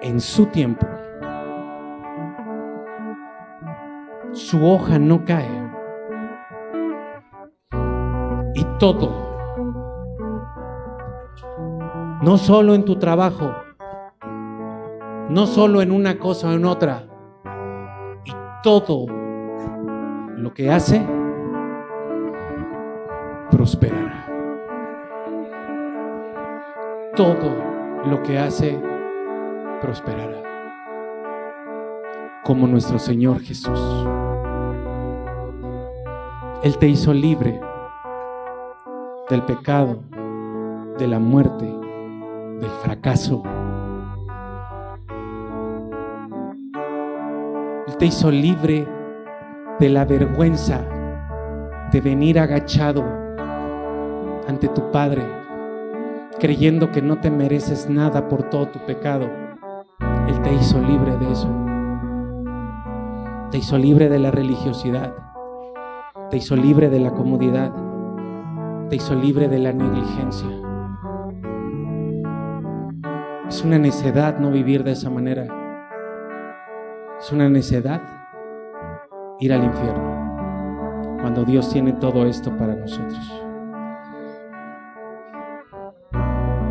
S1: en su tiempo. Su hoja no cae, y todo, no solo en tu trabajo, no solo en una cosa o en otra, y todo lo que hace prosperará. Todo lo que hace prosperará, como nuestro Señor Jesús. Él te hizo libre del pecado, de la muerte, del fracaso. Él te hizo libre de la vergüenza de venir agachado ante tu Padre, creyendo que no te mereces nada por todo tu pecado. Él te hizo libre de eso. Te hizo libre de la religiosidad. Te hizo libre de la comodidad. Te hizo libre de la negligencia. Es una necedad no vivir de esa manera. Es una necedad ir al infierno cuando Dios tiene todo esto para nosotros.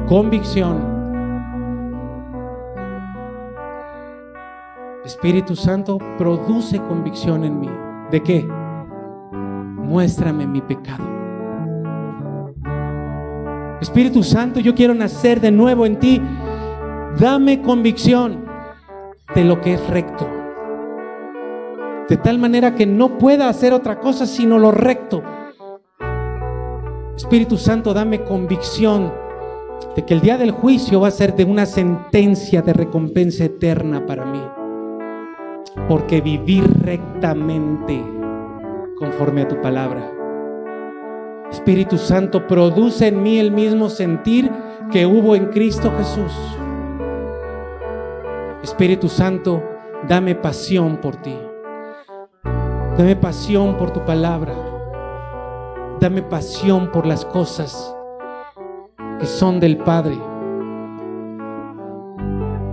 S1: Convicción. Espíritu Santo, produce convicción en mí. ¿De qué? Muéstrame mi pecado. Espíritu Santo, yo quiero nacer de nuevo en ti. Dame convicción de lo que es recto, de tal manera que no pueda hacer otra cosa sino lo recto. Espíritu Santo, dame convicción de que el día del juicio va a ser de una sentencia de recompensa eterna para mí, porque viví rectamente conforme a tu palabra. Espíritu Santo, produce en mí el mismo sentir que hubo en Cristo Jesús. Espíritu Santo, dame pasión por ti. Dame pasión por tu palabra. Dame pasión por las cosas que son del Padre.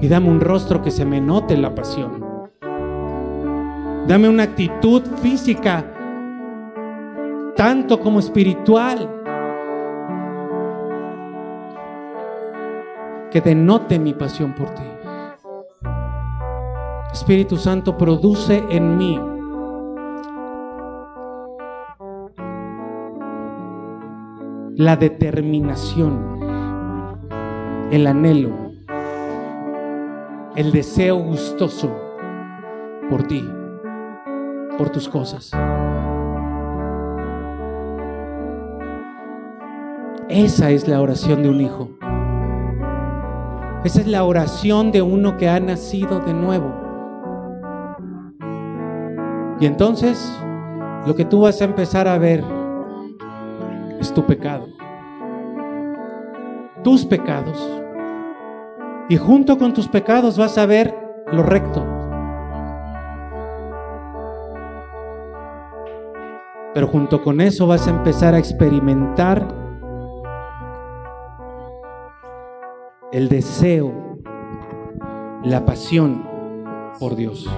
S1: Y dame un rostro que se me note la pasión. Dame una actitud física, tanto como espiritual, que denote mi pasión por ti. Espíritu Santo, produce en mí la determinación, el anhelo, el deseo gustoso por ti, por tus cosas. Esa es la oración de un hijo. Esa es la oración de uno que ha nacido de nuevo. Y entonces, lo que tú vas a empezar a ver es tu pecado, tus pecados. Y junto con tus pecados vas a ver lo recto. Pero junto con eso vas a empezar a experimentar el deseo, la pasión por Dios.